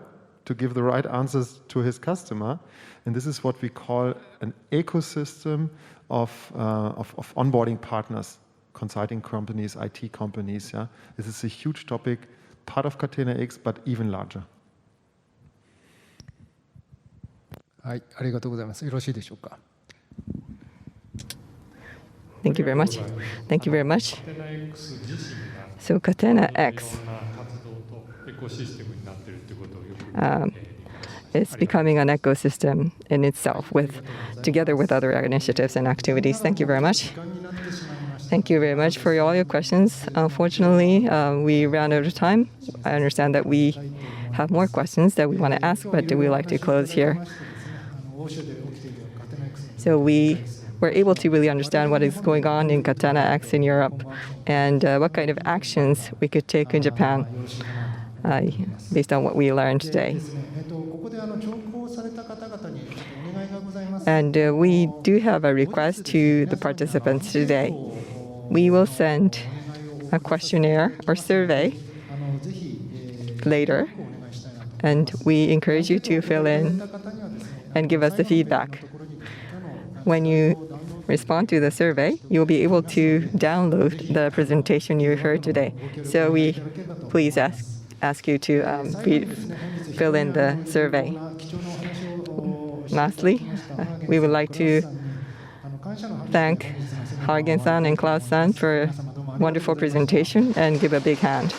to give the right answers to his customer. And this is what we call an ecosystem of onboarding partners, consulting companies, IT companies. Yeah? This is a huge topic, part of Catena-X, but even larger. はい、ありがとうございます。よろしいでしょうか。Thank you very much. Thank you very much. So Catena-X is becoming an ecosystem in itself, together with other initiatives and activities. Thank you very much. Thank you very much for all your questions. Unfortunately, we ran out of time. I understand that we have more questions that we want to ask, but we like to close here. So we were able to really understand what is going on in Catena-X in Europe and what kind of actions we could take in Japan based on what we learned today. And we do have a request to the participants today. We will send a questionnaire or survey later, and we encourage you to fill in and give us the feedback. When you respond to the survey, you'll be able to download the presentation you heard today. So we please ask you to fill in the survey. Lastly, we would like to thank Hagen-san and Claus-san for a wonderful presentation and give a big hand.